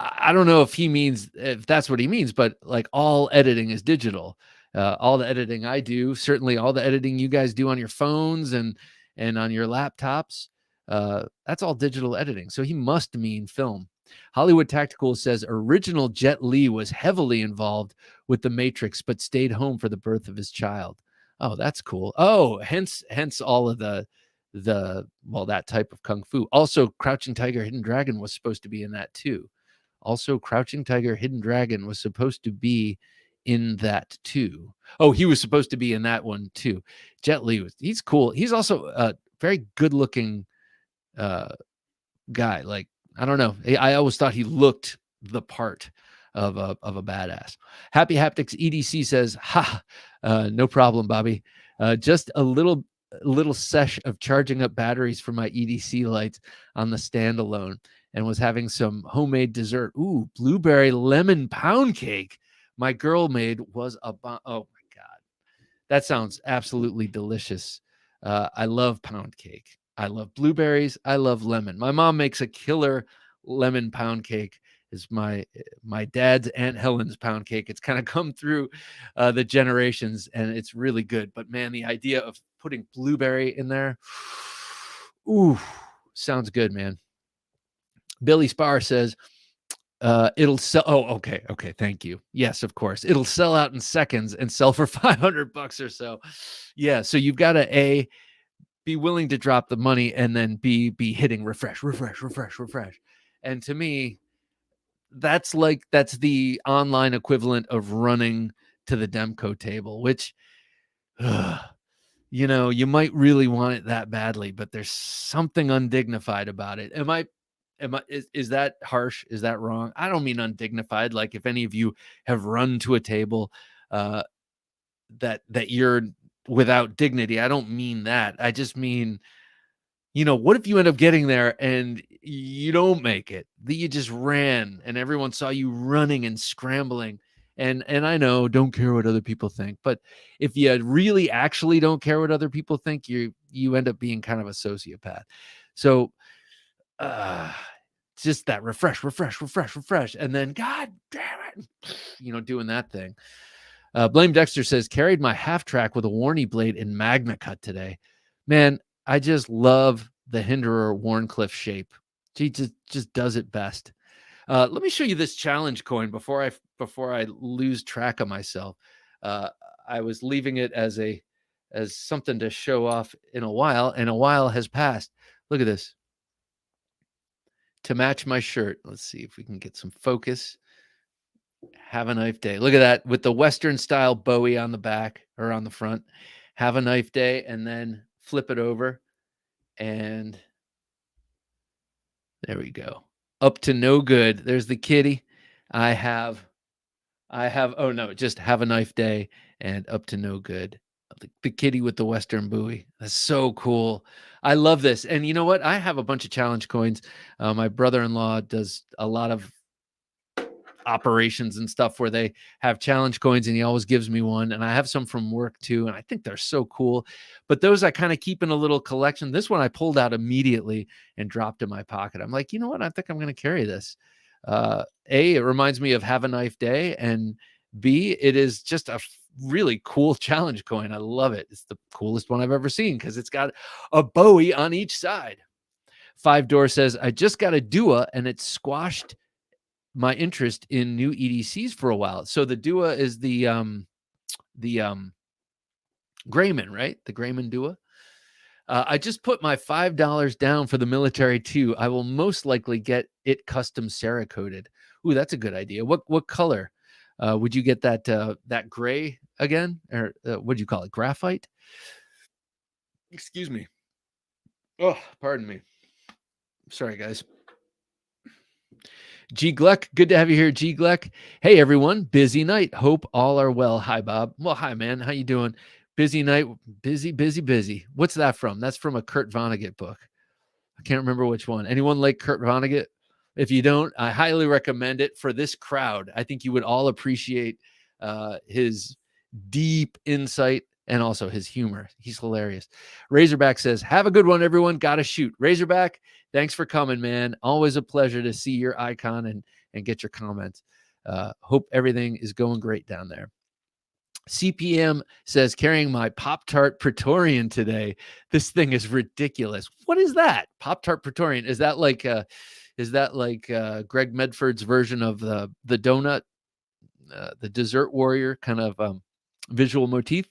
I don't know if that's what he means, but like, all editing is digital. All the editing I do, certainly all the editing you guys do on your phones and on your laptops, that's all digital editing. So he must mean film. Hollywood Tactical says original Jet Li was heavily involved with the Matrix, but stayed home for the birth of his child. Oh, that's cool. Oh, hence all of that type of kung fu. Also, Crouching Tiger, Hidden Dragon was supposed to be in that too. Crouching Tiger, Hidden Dragon was supposed to be in that too. Oh, he was supposed to be in that one too. Jet Li he's cool. He's also a very good looking guy. Like, I don't know. I always thought he looked the part of a badass. Happy Haptics EDC says, no problem, Bobby. Just a little sesh of charging up batteries for my EDC lights on the standalone, and was having some homemade dessert. Ooh, blueberry lemon pound cake. my girl made was a bomb. Oh my God. That sounds absolutely delicious. I love pound cake. I love blueberries. I love lemon. My mom makes a killer lemon pound cake. Is my dad's Aunt Helen's pound cake. It's kind of come through the generations, and it's really good. But man, the idea of putting blueberry in there, ooh, sounds good, man. Billy Spar says, it'll sell. Oh, okay. Okay. Thank you. Yes, of course. It'll sell out in seconds and sell for $500 or so. Yeah. So you've got to be willing to drop the money, and then be hitting refresh. And to me, that's the online equivalent of running to the Demco table, which, you might really want it that badly, but there's something undignified about it. Is that harsh? Is that wrong? I don't mean undignified. Like, if any of you have run to a table that you're without dignity, I don't mean that. I just mean, what if you end up getting there and you don't make it? That you just ran and everyone saw you running and scrambling. And I know, don't care what other people think, but if you really actually don't care what other people think, you end up being kind of a sociopath. So just that refresh, and then, God damn it, doing that thing. Blame Dexter says, carried my half track with a Warney blade in Magna Cut today. Man, I just love the Hinderer Warncliffe shape. She just does it best. Let me show you this challenge coin before I lose track of myself. I was leaving it as something to show off in a while, and a while has passed. Look at this. To match my shirt. Let's see if we can get some focus. Have a knife day. Look at that, with the Western style Bowie on the back or on the front. Have a knife day, and then flip it over. And there we go. Up to no good. There's the kitty. I have, oh no, just have a knife day and up to no good. The kitty with the Western Bowie. That's so cool. I love this. And you know what? I have a bunch of challenge coins. My brother-in-law does a lot of operations and stuff where they have challenge coins, and he always gives me one, and I have some from work too, and I think they're so cool. But those I kind of keep in a little collection. This one I pulled out immediately and dropped in my pocket. I'm like, you know what? I think I'm going to carry this. It reminds me of Have a Knife Day, and B, it is just a really cool challenge coin. I love it. It's the coolest one I've ever seen because it's got a Bowie on each side. Five Door says, I just got a Dua and it squashed my interest in new EDCs for a while. So the Dua is the Grayman, right? The Grayman Dua. I just put my $5 down for the military too. I will most likely get it custom Cerakoted. Ooh, that's a good idea. What color? Would you get that gray again? Or what do you call it? Graphite? Excuse me. Oh, pardon me. Sorry, guys. G. Gleck, good to have you here, G. Gleck. Hey, everyone. Busy night. Hope all are well. Hi, Bob. Well, hi, man. How you doing? Busy night. Busy. What's that from? That's from a Kurt Vonnegut book. I can't remember which one. Anyone like Kurt Vonnegut? If you don't, I highly recommend it for this crowd. I think you would all appreciate his deep insight and also his humor. He's hilarious. Razorback says, have a good one, everyone. Gotta shoot. Razorback, thanks for coming, man. Always a pleasure to see your icon and get your comments. Hope everything is going great down there. CPM says, carrying my Pop-Tart Praetorian today. This thing is ridiculous. What is that? Pop-Tart Praetorian. Is that like Greg Medford's version of the donut, the dessert warrior kind of visual motif?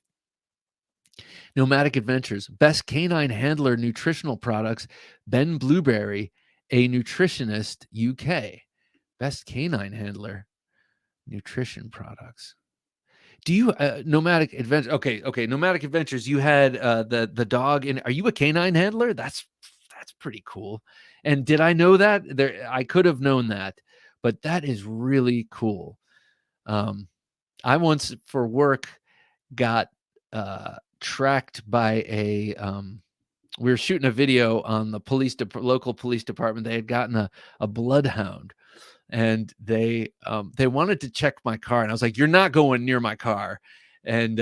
Nomadic Adventures, best canine handler nutritional products, Ben Blueberry, a nutritionist, UK. Best canine handler nutrition products. Do you Nomadic Adventures? Okay. Nomadic Adventures. You had the dog in. Are you a canine handler? That's pretty cool. And did I know that? I could have known that, but that is really cool. I once for work got tracked by a we were shooting a video on the local police department. They had gotten a bloodhound, and they wanted to check my car, and I was like, "You're not going near my car," and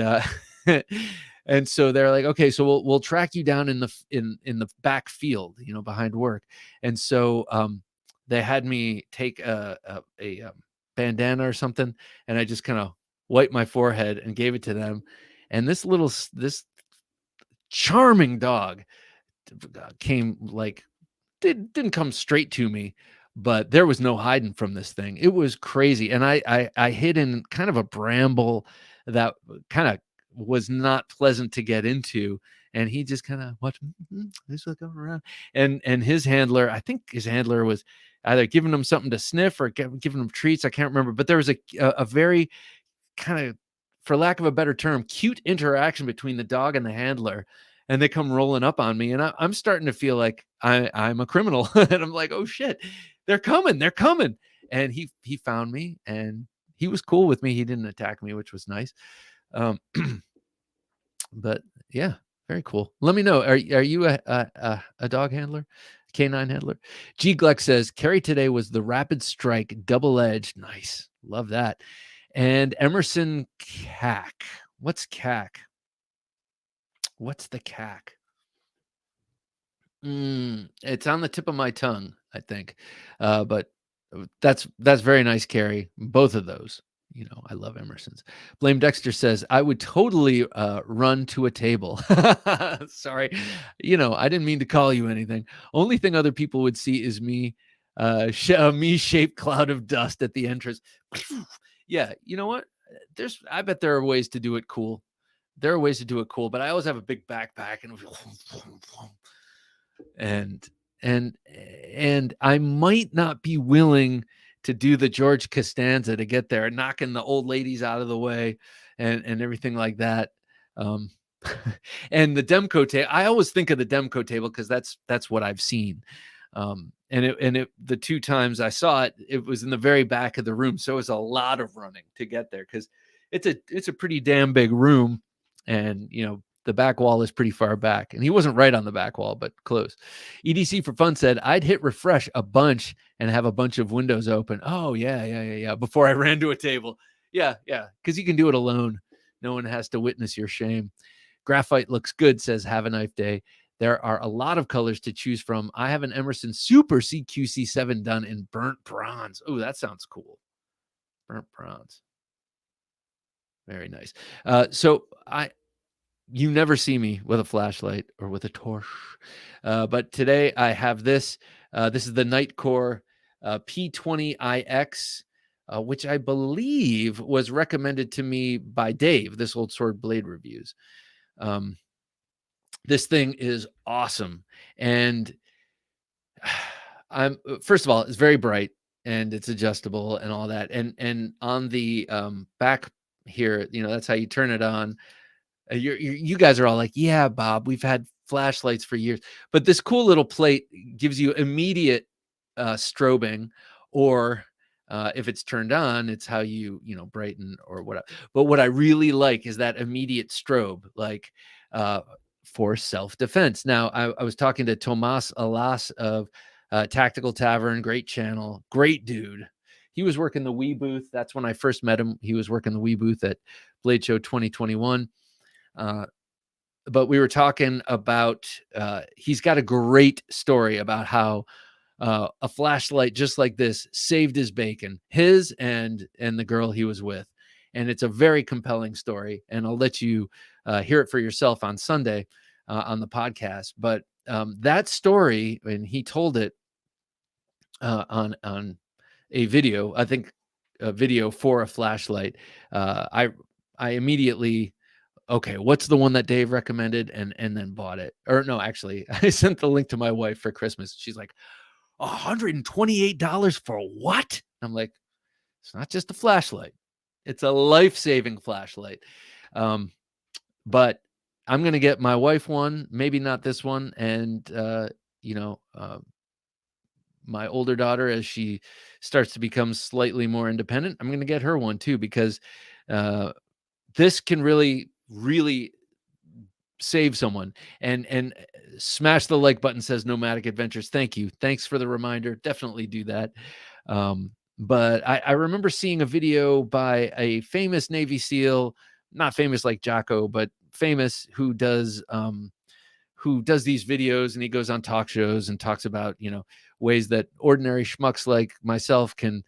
and so they're like, "Okay, so we'll track you down in the back field, behind work," and so they had me take a bandana or something, and I just kind of wiped my forehead and gave it to them, and this charming dog came like didn't come straight to me, but there was no hiding from this thing. It was crazy. And I hid in kind of a bramble that kind of was not pleasant to get into. And he just kind of watched this was going around. And his handler, I think his handler was either giving him something to sniff or giving him treats. I can't remember, but there was a very kind of, for lack of a better term, cute interaction between the dog and the handler. And they come rolling up on me, and I'm starting to feel like I'm a criminal. And I'm like, oh shit, they're coming. And he found me, and he was cool with me. He didn't attack me, which was nice. But yeah, very cool. Let me know. Are you a dog handler, canine handler? G Gleck says Carrie today was the Rapid Strike double edged. Nice, love that. And Emerson CAC. What's CAC? What's the CAC? It's on the tip of my tongue, I think. But that's very nice, Carrie. Both of those. I love Emerson's. Blame Dexter says, I would totally run to a table. Sorry. I didn't mean to call you anything. Only thing other people would see is me, a me-shaped cloud of dust at the entrance. Yeah, you know what? I bet there are ways to do it cool. There are ways to do it cool, but I always have a big backpack and I might not be willing to do the George Costanza to get there, knocking the old ladies out of the way and everything like that. And the Demco table, I always think of the Demco table because that's what I've seen. The two times I saw it, it was in the very back of the room. So it was a lot of running to get there because it's a pretty damn big room. And, the back wall is pretty far back. And he wasn't right on the back wall, but close. EDC for Fun said, I'd hit refresh a bunch and have a bunch of windows open. Oh, yeah. Before I ran to a table. Yeah. Because you can do it alone. No one has to witness your shame. Graphite looks good, says Have a Knife Day. There are a lot of colors to choose from. I have an Emerson Super CQC7 done in burnt bronze. Oh, that sounds cool. Burnt bronze. Very nice. So you never see me with a flashlight or with a torch. But today I have this. This is the Nightcore P20IX, which I believe was recommended to me by Dave, this Old Sword Blade Reviews. This thing is awesome. And first of all, it's very bright and it's adjustable and all that. And on the back here, that's how you turn it on. You guys are all like, yeah, Bob, we've had flashlights for years, but this cool little plate gives you immediate strobing, or if it's turned on, it's how you brighten or whatever. But what I really like is that immediate strobe, like for self-defense. Now, I was talking to Tomas Alas of Tactical Tavern, great channel, great dude. He was working the Wii booth. That's when I first met him. He was working the Wii booth at Blade Show 2021. But we were talking about, he's got a great story about how a flashlight just like this saved his bacon, his and the girl he was with. And it's a very compelling story. And I'll let you hear it for yourself on Sunday on the podcast. But that story, and he told it on a video, I think a video for a flashlight. I immediately, okay, what's the one that Dave recommended, and then bought it. Or no, actually, I sent the link to my wife for Christmas. She's like, $128 for what? I'm like, it's not just a flashlight. It's a life-saving flashlight. But I'm going to get my wife one, maybe not this one. And, my older daughter, as she starts to become slightly more independent, I'm going to get her one too, because this can really, really save someone. And smash the like button, says Nomadic Adventures. Thank you. Thanks for the reminder. Definitely do that. But I remember seeing a video by a famous Navy SEAL, not famous like Jocko, but famous, who does these videos, and he goes on talk shows and talks about, ways that ordinary schmucks like myself can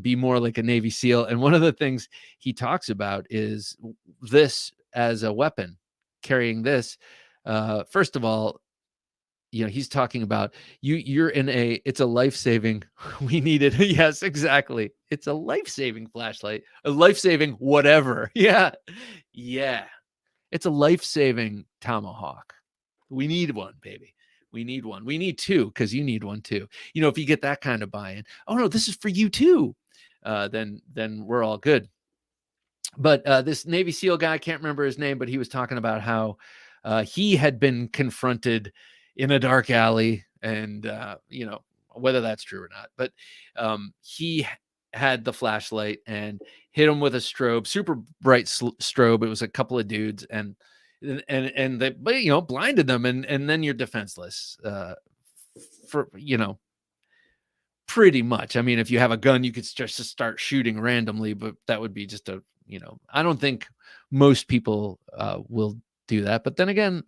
be more like a Navy SEAL. And one of the things he talks about is this as a weapon, carrying this. First of all, he's talking about you're in it's a life-saving, we need it. Yes, exactly. It's a life-saving flashlight, a life-saving whatever. Yeah. Yeah. It's a life-saving tomahawk. We need one, baby. We need one. We need two, because you need one too. If you get that kind of buy-in, oh no, this is for you too, then we're all good. But this Navy SEAL guy, I can't remember his name, but he was talking about how he had been confronted in a dark alley, and whether that's true or not, but he had the flashlight and hit him with a strobe, super bright strobe. It was a couple of dudes, and they, blinded them, and then you're defenseless, for pretty much. I mean, if you have a gun, you could just start shooting randomly, but that would be just I don't think most people will do that. But then again,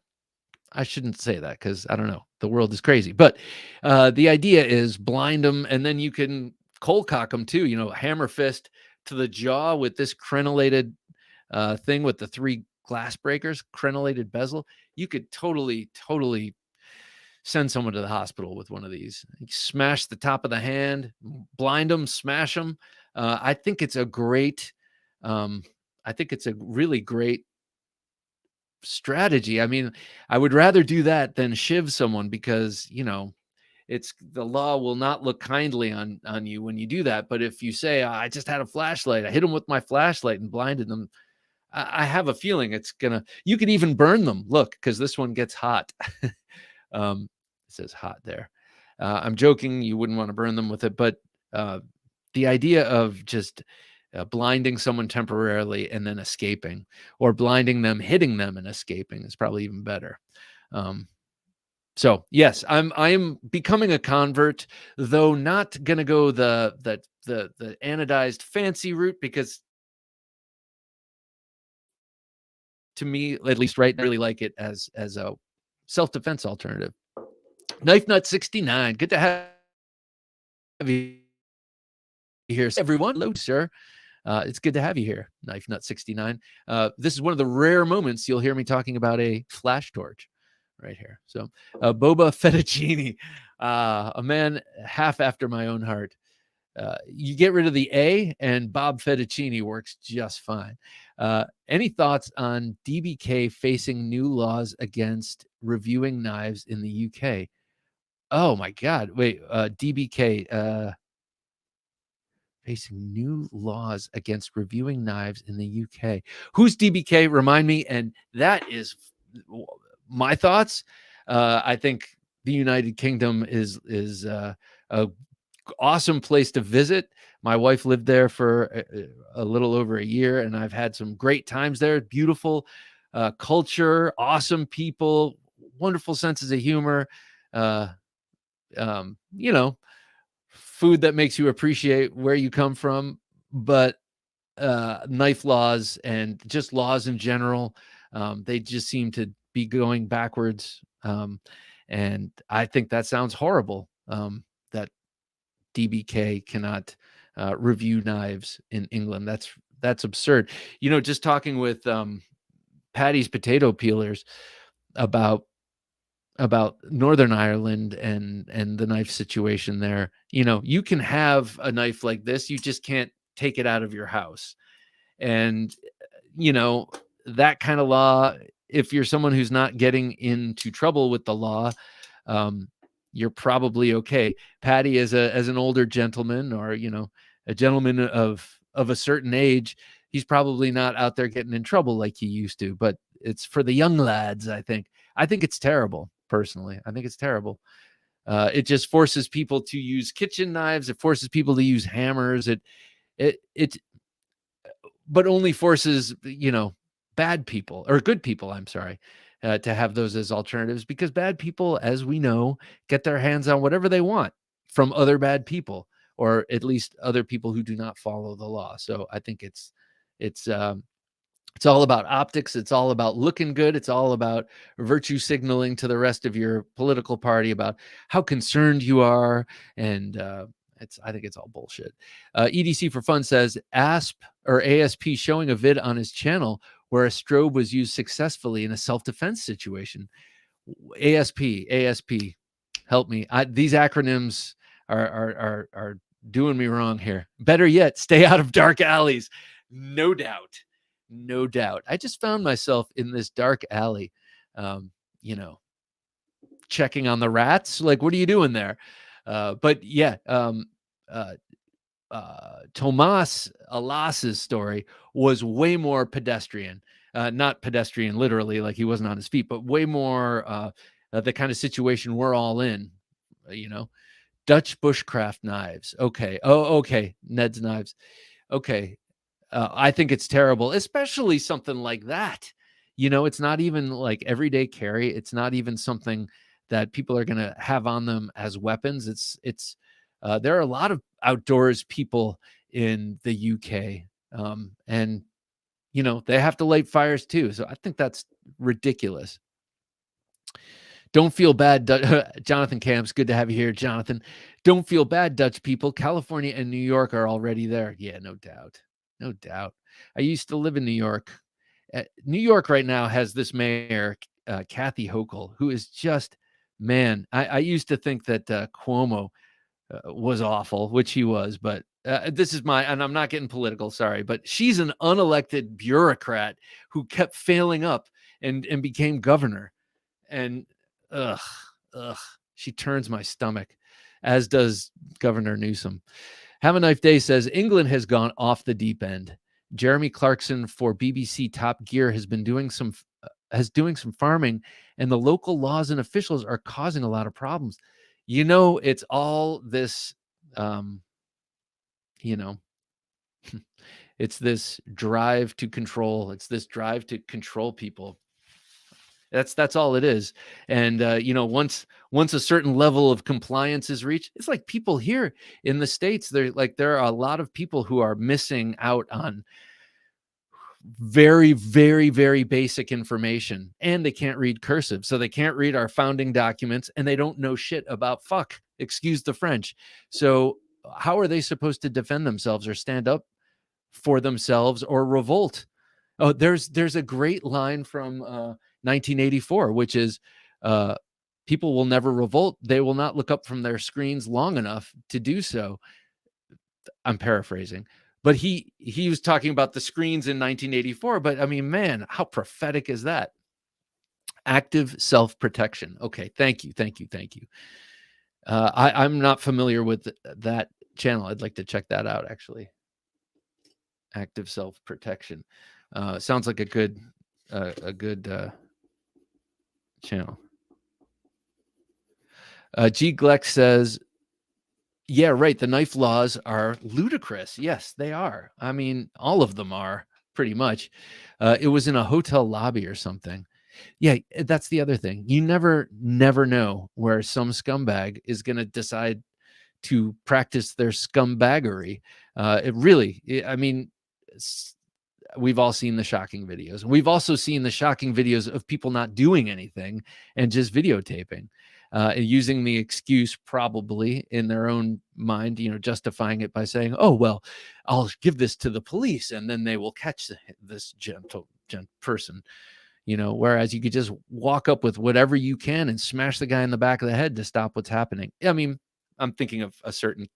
I shouldn't say that, because I don't know. The world is crazy. But the idea is blind them, and then you can cold cock them too. Hammer fist to the jaw with this crenellated thing with the 3 glass breakers, crenellated bezel. You could totally send someone to the hospital with one of these. You smash the top of the hand, blind them, smash them. I think it's a really great strategy. I mean, I would rather do that than shiv someone, because it's, the law will not look kindly on you when you do that. But if you say, I just had a flashlight, I hit them with my flashlight and blinded them, I have a feeling you could even burn them. Look, because this one gets hot. It says hot there. I'm joking. You wouldn't want to burn them with it, but the idea of just blinding someone temporarily and then escaping, or blinding them, hitting them, and escaping is probably even better. So yes, I am becoming a convert, though not gonna go the anodized fancy route, because to me, at least, right, I really like it as a self-defense alternative. Knife Nut 69, good to have you here, everyone. Hello, sir. It's good to have you here, Knife Nut 69. This is one of the rare moments you'll hear me talking about a flash torch right here. So Boba Fettuccine, a man half after my own heart. You get rid of the A, and Bob Fettuccine works just fine. Any thoughts on DBK facing new laws against reviewing knives in the UK? Oh my God. Wait, DBK facing new laws against reviewing knives in the UK. Who's DBK? Remind me. And that is my thoughts. I think the United Kingdom is a awesome place to visit. My wife lived there for a little over a year, and I've had some great times there. Beautiful culture, awesome people, wonderful senses of humor. Food that makes you appreciate where you come from. But knife laws and just laws in general, they just seem to be going backwards. And I think that sounds horrible, that DBK cannot review knives in England. That's absurd. Just talking with Paddy's potato peelers about Northern Ireland and the knife situation there. You can have a knife like this, you just can't take it out of your house. And that kind of law, if you're someone who's not getting into trouble with the law, you're probably okay. Patty, as an older gentleman, or a gentleman of a certain age, he's probably not out there getting in trouble like he used to. But it's for the young lads. I think it's terrible. Personally, I think it's terrible. It just forces people to use kitchen knives. It forces people to use hammers. It but only forces bad people, or good people, I'm sorry, to have those as alternatives, because bad people, as we know, get their hands on whatever they want from other bad people. or at least other people who do not follow the law. So I think it's all about optics. It's all about looking good. It's all about virtue signaling to the rest of your political party about how concerned you are. And I think it's all bullshit. EDC for Fun says ASP showing a vid on his channel where a strobe was used successfully in a self-defense situation. ASP, help me. These acronyms are doing me wrong here. Better yet, stay out of dark alleys. No doubt. I just found myself in this dark alley, checking on the rats. Like, what are you doing there? But yeah, Tomas Alas's story was way more pedestrian. Not pedestrian literally, like he wasn't on his feet, but way more the kind of situation we're all in, Dutch bushcraft knives. Okay. Oh, okay. Ned's knives. Okay. I think it's terrible, especially something like that. It's not even like everyday carry. It's not even something that people are going to have on them as weapons. There are a lot of outdoors people in the UK, and they have to light fires too. So I think that's ridiculous. Don't feel bad, Jonathan Camps. Good to have you here, Jonathan. Don't feel bad, Dutch people. California and New York are already there. Yeah, no doubt. I used to live in New York. New York right now has this mayor, Kathy Hochul, who is just, man, I used to think that Cuomo was awful, which he was, but this is and I'm not getting political, sorry, but she's an unelected bureaucrat who kept failing up and became governor. And she turns my stomach, as does Governor Newsom. Have a Knife Day says England has gone off the deep end. Jeremy Clarkson for BBC Top Gear has been doing some farming, and the local laws and officials are causing a lot of problems. It's all this, it's this drive to control. It's this drive to control people. That's all it is. And once a certain level of compliance is reached, it's like people here in the States, there are a lot of people who are missing out on very, very, very basic information, and they can't read cursive, so they can't read our founding documents, and they don't know shit about fuck. Excuse the French. So how are they supposed to defend themselves or stand up for themselves or revolt? Oh, there's a great line from 1984, which is people will never revolt. They will not look up from their screens long enough to do so. I'm paraphrasing, but he was talking about the screens in 1984. But I mean, man, how prophetic is that? Active self-protection. Okay, thank you. I'm not familiar with that channel. I'd like to check that out, actually. Active self-protection. Sounds like a good channel. G. Gleck says, yeah, right. The knife laws are ludicrous. Yes, they are. I mean, all of them are pretty much. It was in a hotel lobby or something. Yeah, that's the other thing. You never know where some scumbag is going to decide to practice their scumbaggery. We've all seen the shocking videos. We've also seen the shocking videos of people not doing anything and just videotaping, using the excuse probably in their own mind, justifying it by saying, oh, well, I'll give this to the police and then they will catch this gentle person, whereas you could just walk up with whatever you can and smash the guy in the back of the head to stop what's happening. I mean, I'm thinking of a certain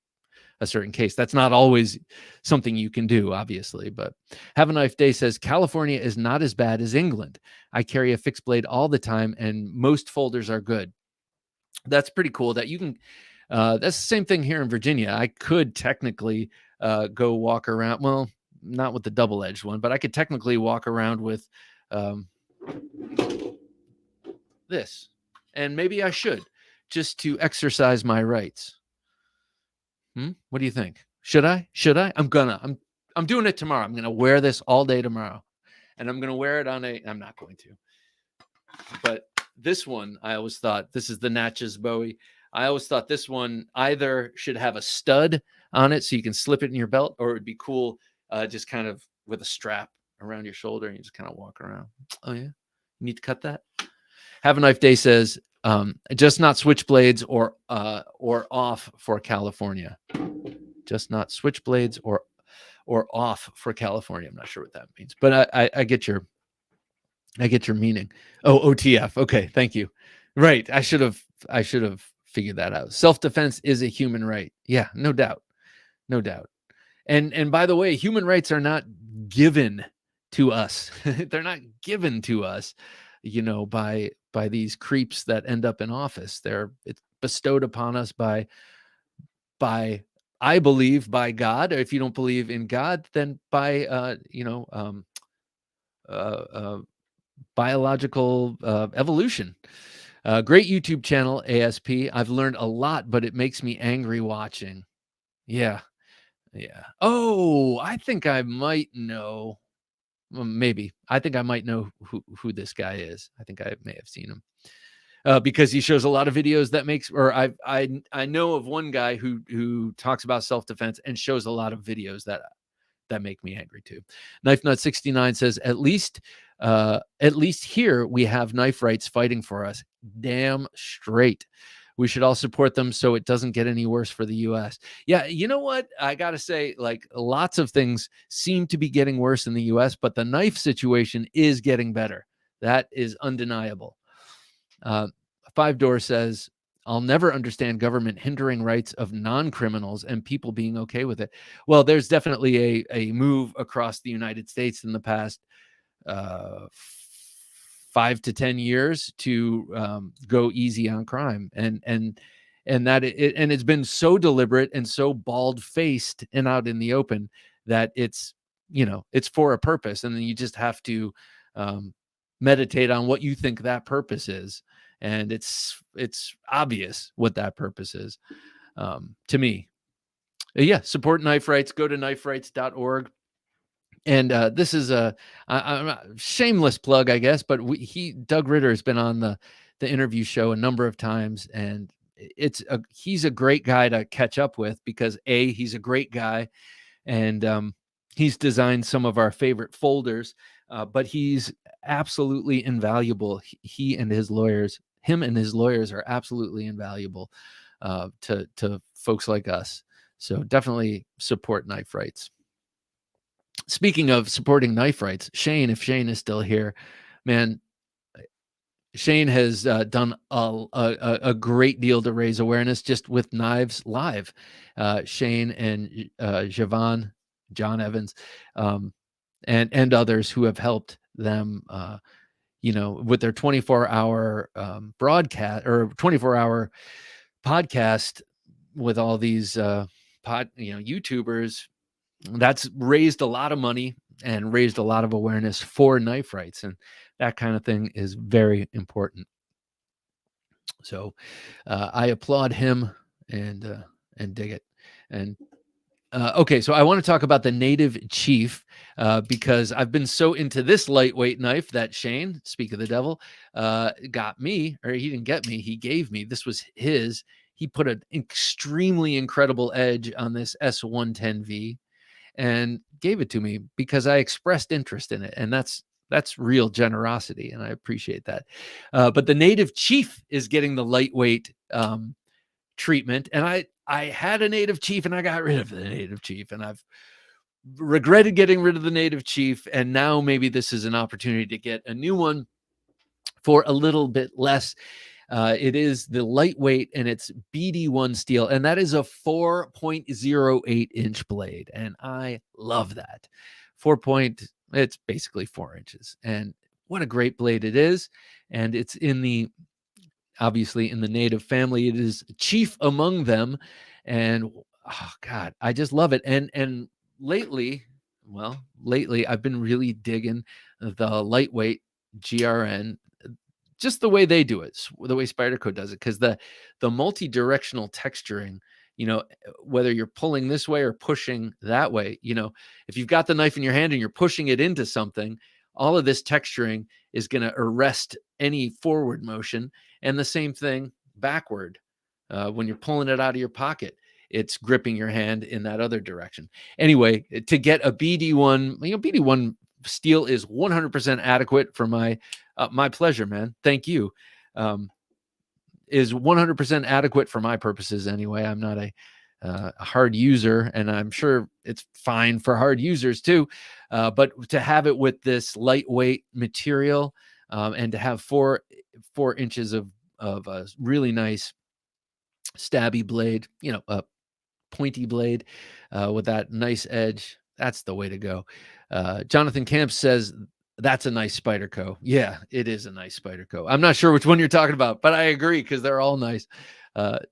case. That's not always something you can do, obviously, but Have a Knife Day says California is not as bad as England. I carry a fixed blade all the time and most folders are good. That's pretty cool that you can, that's the same thing here in Virginia. I could technically go walk around. Well, not with the double-edged one, but I could technically walk around with this, and maybe I should, just to exercise my rights. What do you think? Should I? I'm doing it tomorrow. I'm gonna wear this all day tomorrow, and I'm gonna wear it I'm not going to, but this one, I always thought, this is the Natchez Bowie. I always thought this one either should have a stud on it so you can slip it in your belt, or it would be cool just kind of with a strap around your shoulder and you just kind of walk around. Oh yeah, you need to cut that. Have a Knife Day says, just not switchblades or off for California. Just not switchblades or off for California. I'm not sure what that means, but I get your meaning. Oh, OTF. Okay, thank you. Right, I should have figured that out. Self-defense is a human right. Yeah, no doubt, no doubt. And by the way, human rights are not given to us. They're not given to us, by these creeps that end up in office. It's bestowed upon us by I believe by God. Or if you don't believe in God, then by biological evolution. Great YouTube channel, ASP. I've learned a lot, but it makes me angry watching. Yeah. Oh, I think I might know. Well, maybe. I think I might know who this guy is. I think I may have seen him. Because he shows a lot of videos that makes, or I know of one guy who talks about self-defense and shows a lot of videos that make me angry too. Knife Nut 69 says, at least here we have knife rights fighting for us. Damn straight. We should all support them so it doesn't get any worse for the US. Yeah, you know what? I got to say, like, lots of things seem to be getting worse in the US, but the knife situation is getting better. That is undeniable. Five Door says, I'll never understand government hindering rights of non-criminals and people being okay with it. Well, there's definitely a move across the United States in the past 5 to 10 years to go easy on crime, and that and it's been so deliberate and so bald-faced and out in the open that it's for a purpose, and then you just have to meditate on what you think that purpose is, and it's obvious what that purpose is to me. Yeah, support knife rights. Go to kniferights.org. And this is a shameless plug, I guess, but Doug Ritter has been on the interview show a number of times, and he's a great guy to catch up with because he's a great guy, and he's designed some of our favorite folders, but he's absolutely invaluable. Him and his lawyers are absolutely invaluable to folks like us. So definitely support knife rights. Speaking of supporting knife rights, Shane, if Shane is still here, man, Shane has done a great deal to raise awareness just with Knives Live. Shane and John Evans, and others who have helped them, with their 24-hour broadcast or 24-hour podcast with all these YouTubers. That's raised a lot of money and raised a lot of awareness for knife rights, and that kind of thing is very important. So I applaud him and dig it. And okay, so I want to talk about the Native Chief because I've been so into this lightweight knife that Shane, speak of the devil, got me, or he didn't get me, he gave me. This was his. He put an extremely incredible edge on this S110V and gave it to me because I expressed interest in it, and that's real generosity, and I appreciate that. But the Native Chief is getting the lightweight treatment, and I had a Native Chief, and I got rid of the Native Chief, and I've regretted getting rid of the Native Chief, and now maybe this is an opportunity to get a new one for a little bit less. It is the lightweight, and it's BD1 steel, and that is a 4.08 inch blade, and I love that. It's basically 4 inches, and what a great blade it is. And it's obviously in the Native family. It is chief among them, and oh God, I just love it. And lately I've been really digging the lightweight GRN, just the way they do it, the way Spyderco does it, because the multi-directional texturing, whether you're pulling this way or pushing that way, if you've got the knife in your hand and you're pushing it into something, all of this texturing is going to arrest any forward motion, and the same thing backward. When you're pulling it out of your pocket, it's gripping your hand in that other direction. Anyway, to get a BD1, BD1 steel is 100% adequate for my pleasure, man. Thank you. Is 100% adequate for my purposes anyway. I'm not a hard user, and I'm sure it's fine for hard users too. But to have it with this lightweight material, and to have 4 inches of a really nice stabby blade, a pointy blade with that nice edge, that's the way to go. Jonathan Camp says that's a nice Spyderco. Yeah, it is a nice Spyderco. I'm not sure which one you're talking about, but I agree because they're all nice.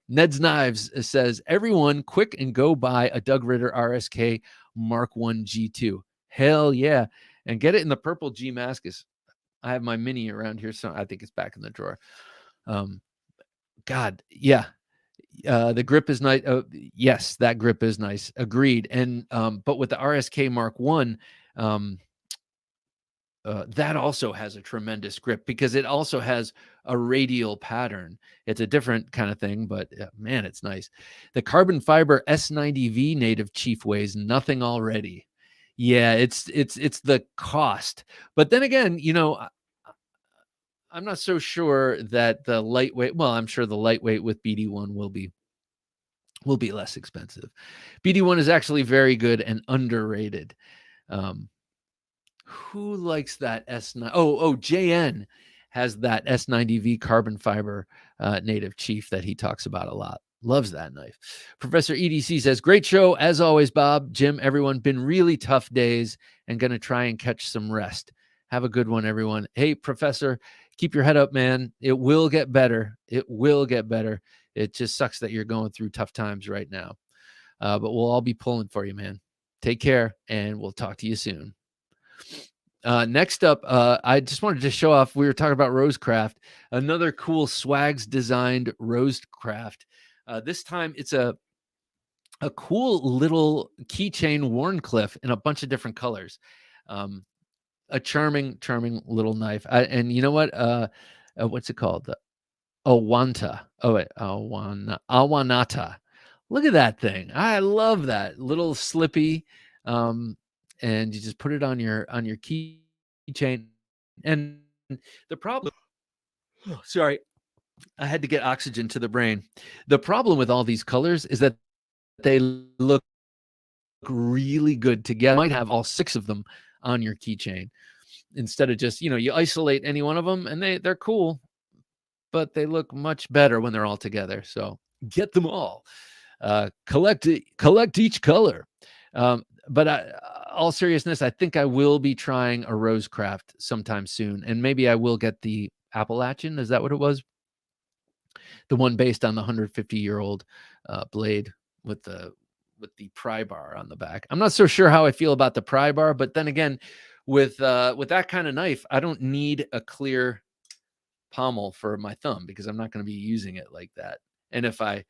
Ned's Knives says, everyone quick and go buy a Doug Ritter RSK Mark 1 G2. Hell yeah. And get it in the purple G Mascus. I have my mini around here, so I think it's back in the drawer. God, yeah. The grip is nice. Yes, that grip is nice. Agreed. And but with the RSK Mark 1, that also has a tremendous grip because it also has a radial pattern. It's a different kind of thing, but man, it's nice. The carbon fiber S90V native Chief weighs nothing already. Yeah, it's the cost. But then again, I'm not so sure that the lightweight, well, I'm sure the lightweight with BD1 will be less expensive. BD1 is actually very good and underrated. Who likes that S9? JN has that S90V carbon fiber native Chief that he talks about a lot. Loves that knife. Professor EDC says, great show as always, Bob, Jim, everyone. Been really tough days and going to try and catch some rest. Have a good one, everyone. Hey, Professor, keep your head up, man. It will get better. It will get better. It just sucks that you're going through tough times right now. But we'll all be pulling for you, man. Take care, and we'll talk to you soon. Next up, I just wanted to show off. We were talking about Rosecraft, another cool Swags designed Rosecraft. This time it's a cool little keychain Warncliffe in a bunch of different colors. A charming little knife. And you know what? What's it called? Awanta. Oh, wait. Awanata. Look at that thing. I love that little slippy. And you just put it on your keychain. And the problem, sorry, I had to get oxygen to the brain. The problem with all these colors is that they look really good together. You might have all 6 of them on your keychain instead of just, you isolate any one of them and they're cool, but they look much better when they're all together. So get them all. Collect each color. But all seriousness, I think I will be trying a Rosecraft sometime soon, and maybe I will get the Appalachian. Is that what it was? The one based on the 150-year-old blade with the pry bar on the back. I'm not so sure how I feel about the pry bar, but then again, with that kind of knife, I don't need a clear pommel for my thumb because I'm not going to be using it like that. And if I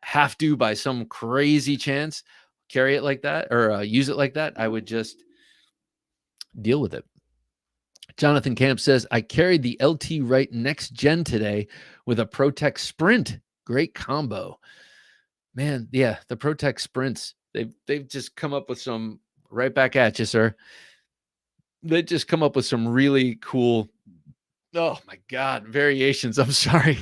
have to, by some crazy chance, carry it like that or use it like that, I would just deal with it. Jonathan Camp says, I carried the LT Wright Next Gen today with a Protect Sprint. Great combo. Man, yeah, the Protect Sprints, they've just come up with some, right back at you, sir. They just come up with some really cool, oh my God, variations. I'm sorry.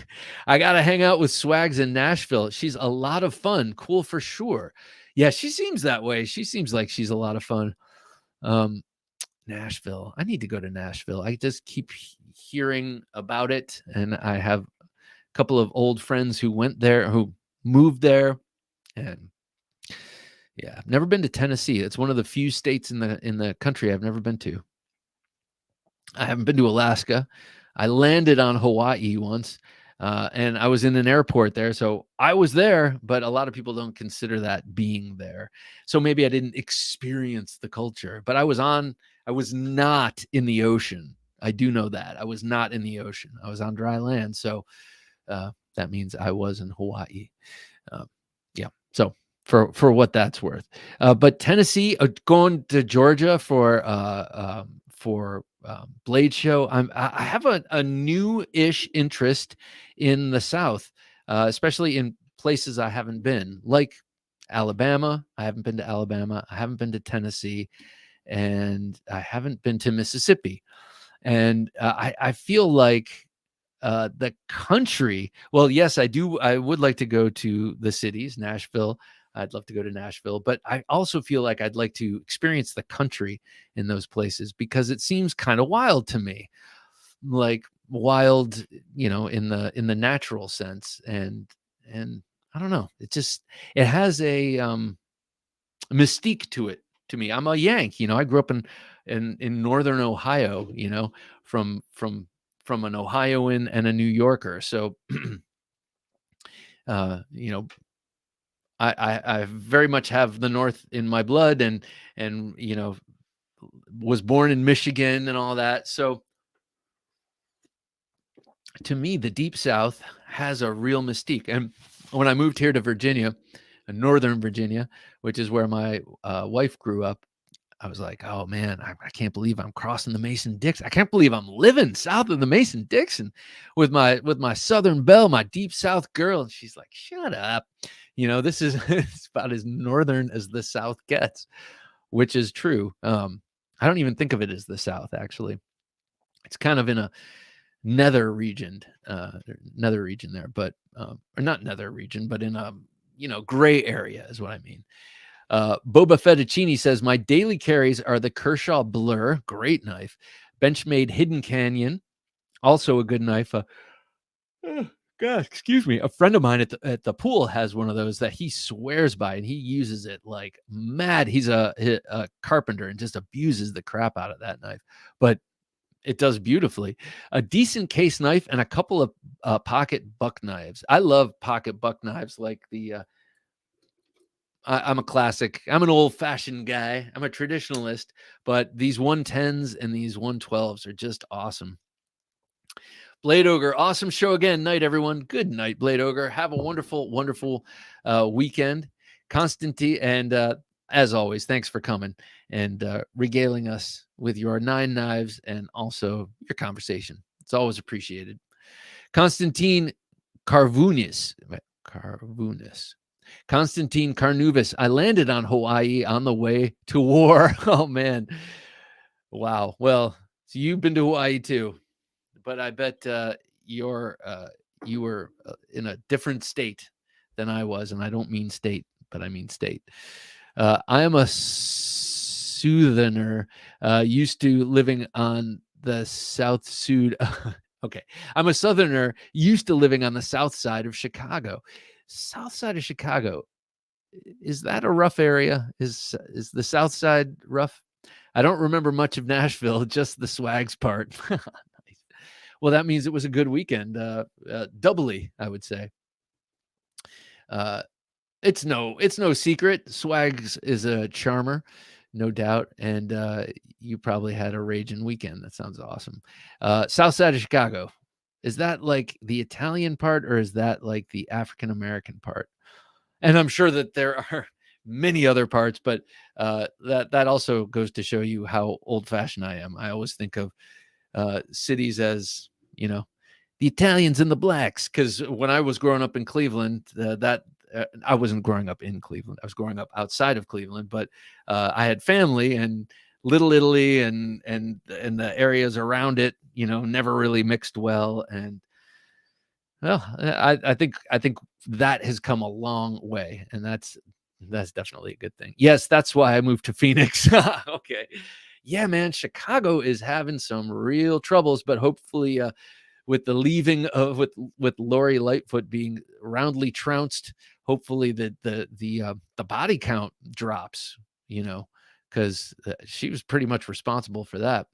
I got to hang out with Swags in Nashville. She's a lot of fun. Cool for sure. Yeah, she seems that way. She seems like she's a lot of fun. Nashville. I need to go to Nashville. I just keep hearing about it. And I have a couple of old friends who went there, who moved there. And yeah, I've never been to Tennessee. It's one of the few states in the country I've never been to. I haven't been to Alaska. I landed on Hawaii once, and I was in an airport there. So I was there, but a lot of people don't consider that being there. So maybe I didn't experience the culture, but I was not in the ocean. I do know that. I was not in the ocean. I was on dry land. So that means I was in Hawaii. Yeah. So for what that's worth. But Tennessee, going to Georgia for Blade Show. I have a new-ish interest in the South. especially in places I haven't been, like Alabama. I haven't been to Alabama. I haven't been to Tennessee, and I haven't been to Mississippi. And I feel like the country. Well, yes, I do. I would like to go to the cities, Nashville. I'd love to go to Nashville, but I also feel like I'd like to experience the country in those places because it seems kind of wild to me, like wild, in the natural sense. And I don't know. It has a mystique to it to me. I'm a Yank, I grew up in northern Ohio, from an Ohioan and a New Yorker. So uh, you know, I very much have the North in my blood, and was born in Michigan and all that. So to me, the Deep South has a real mystique. And when I moved here to Virginia, Northern Virginia, which is where my wife grew up, I was like, oh man, I can't believe I'm crossing the Mason-Dixon. I can't believe I'm living south of the Mason-Dixon with my Southern belle, my Deep South girl. And she's like, shut up. This is it's about as northern as the South gets, which is true. I don't even think of it as the South, actually. It's kind of in a nether region there, but or not nether region, but in a gray area is what I mean. Boba Fettuccini says, my daily carries are the Kershaw Blur, great knife. Benchmade Hidden Canyon, also a good knife. God, excuse me. A friend of mine at the pool has one of those that he swears by, and he uses it like mad. He's a carpenter and just abuses the crap out of that knife, but it does beautifully. A decent case knife and a couple of pocket buck knives. I love pocket buck knives, like the I'm a classic. I'm an old-fashioned guy. I'm a traditionalist, but these 110s and these 112s are just awesome. Blade Ogre, awesome show again. Night, everyone. Good night, Blade Ogre. Have a wonderful, wonderful weekend. Constantine, and as always, thanks for coming and regaling us with your 9 knives and also your conversation. It's always appreciated. Constantine Carvunis. Constantine Carnuvis. I landed on Hawaii on the way to war. Oh, man. Wow. Well, so you've been to Hawaii too, but I bet you were in a different state than I was. And I don't mean state, but I mean state. I am a Southerner, used to living on the South Sud. Okay. I'm a Southerner used to living on the South side of Chicago. South side of Chicago. Is that a rough area? Is the South side rough? I don't remember much of Nashville, just the swags part. Nice. Well, that means it was a good weekend, doubly, I would say. It's no secret. Swags is a charmer, no doubt, and you probably had a raging weekend. That sounds awesome. South side of Chicago. Is that like the Italian part, or is that like the African American part? And I'm sure that there are many other parts, but that also goes to show you how old-fashioned I am. I always think of cities as, the Italians and the blacks, because when I was growing up in Cleveland, I wasn't growing up in Cleveland. I was growing up outside of Cleveland, but I had family, and Little Italy and the areas around it, never really mixed well. And well, I think that has come a long way, and that's definitely a good thing. Yes, that's why I moved to Phoenix. Okay, yeah, man, Chicago is having some real troubles, but hopefully, with the leaving of with Lori Lightfoot being roundly trounced, hopefully the body count drops. Because she was pretty much responsible for that.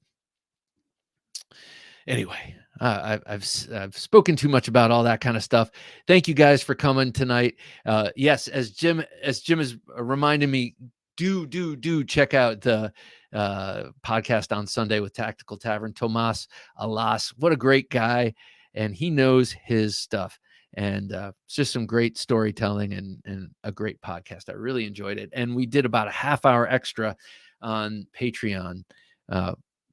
Anyway, I've spoken too much about all that kind of stuff. Thank you guys for coming tonight. Yes, as Jim is reminding me, do check out the podcast on Sunday with Tactical Tavern. Tomas Alas, what a great guy, and he knows his stuff. And it's just some great storytelling and a great podcast. I really enjoyed it, and we did about a half hour extra on Patreon.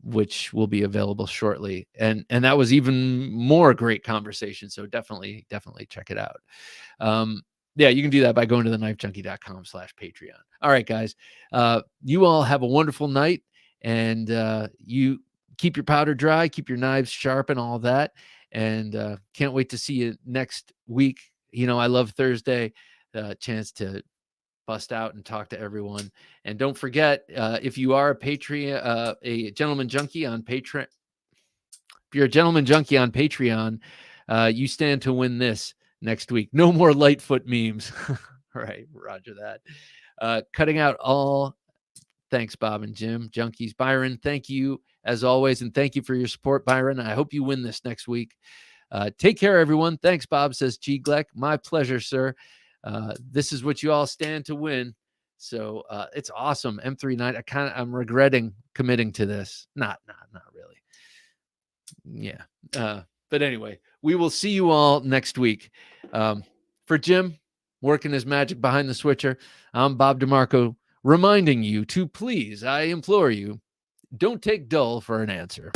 which will be available shortly. And that was even more great conversation. So definitely check it out. Yeah, you can do that by going to TheKnifeJunkie.com/Patreon. All right, guys. You all have a wonderful night, and you keep your powder dry, keep your knives sharp and all that. And can't wait to see you next week. You know, I love Thursday, chance to bust out and talk to everyone. And don't forget, if you are a Gentleman Junkie on Patreon, if you're a Gentleman Junkie on Patreon, you stand to win this next week. No more Lightfoot memes. All right, roger that. Cutting out all. Thanks, Bob and Jim. Junkies. Byron, thank you as always. And thank you for your support, Byron. I hope you win this next week. Take care, everyone. Thanks, Bob, says G. Gleck. My pleasure, sir. This is what you all stand to win. So it's awesome. M3 night. I'm regretting committing to this. Not really. Yeah. But anyway, we will see you all next week. For Jim, working his magic behind the switcher, I'm Bob DeMarco, reminding you to please, I implore you, don't take dull for an answer.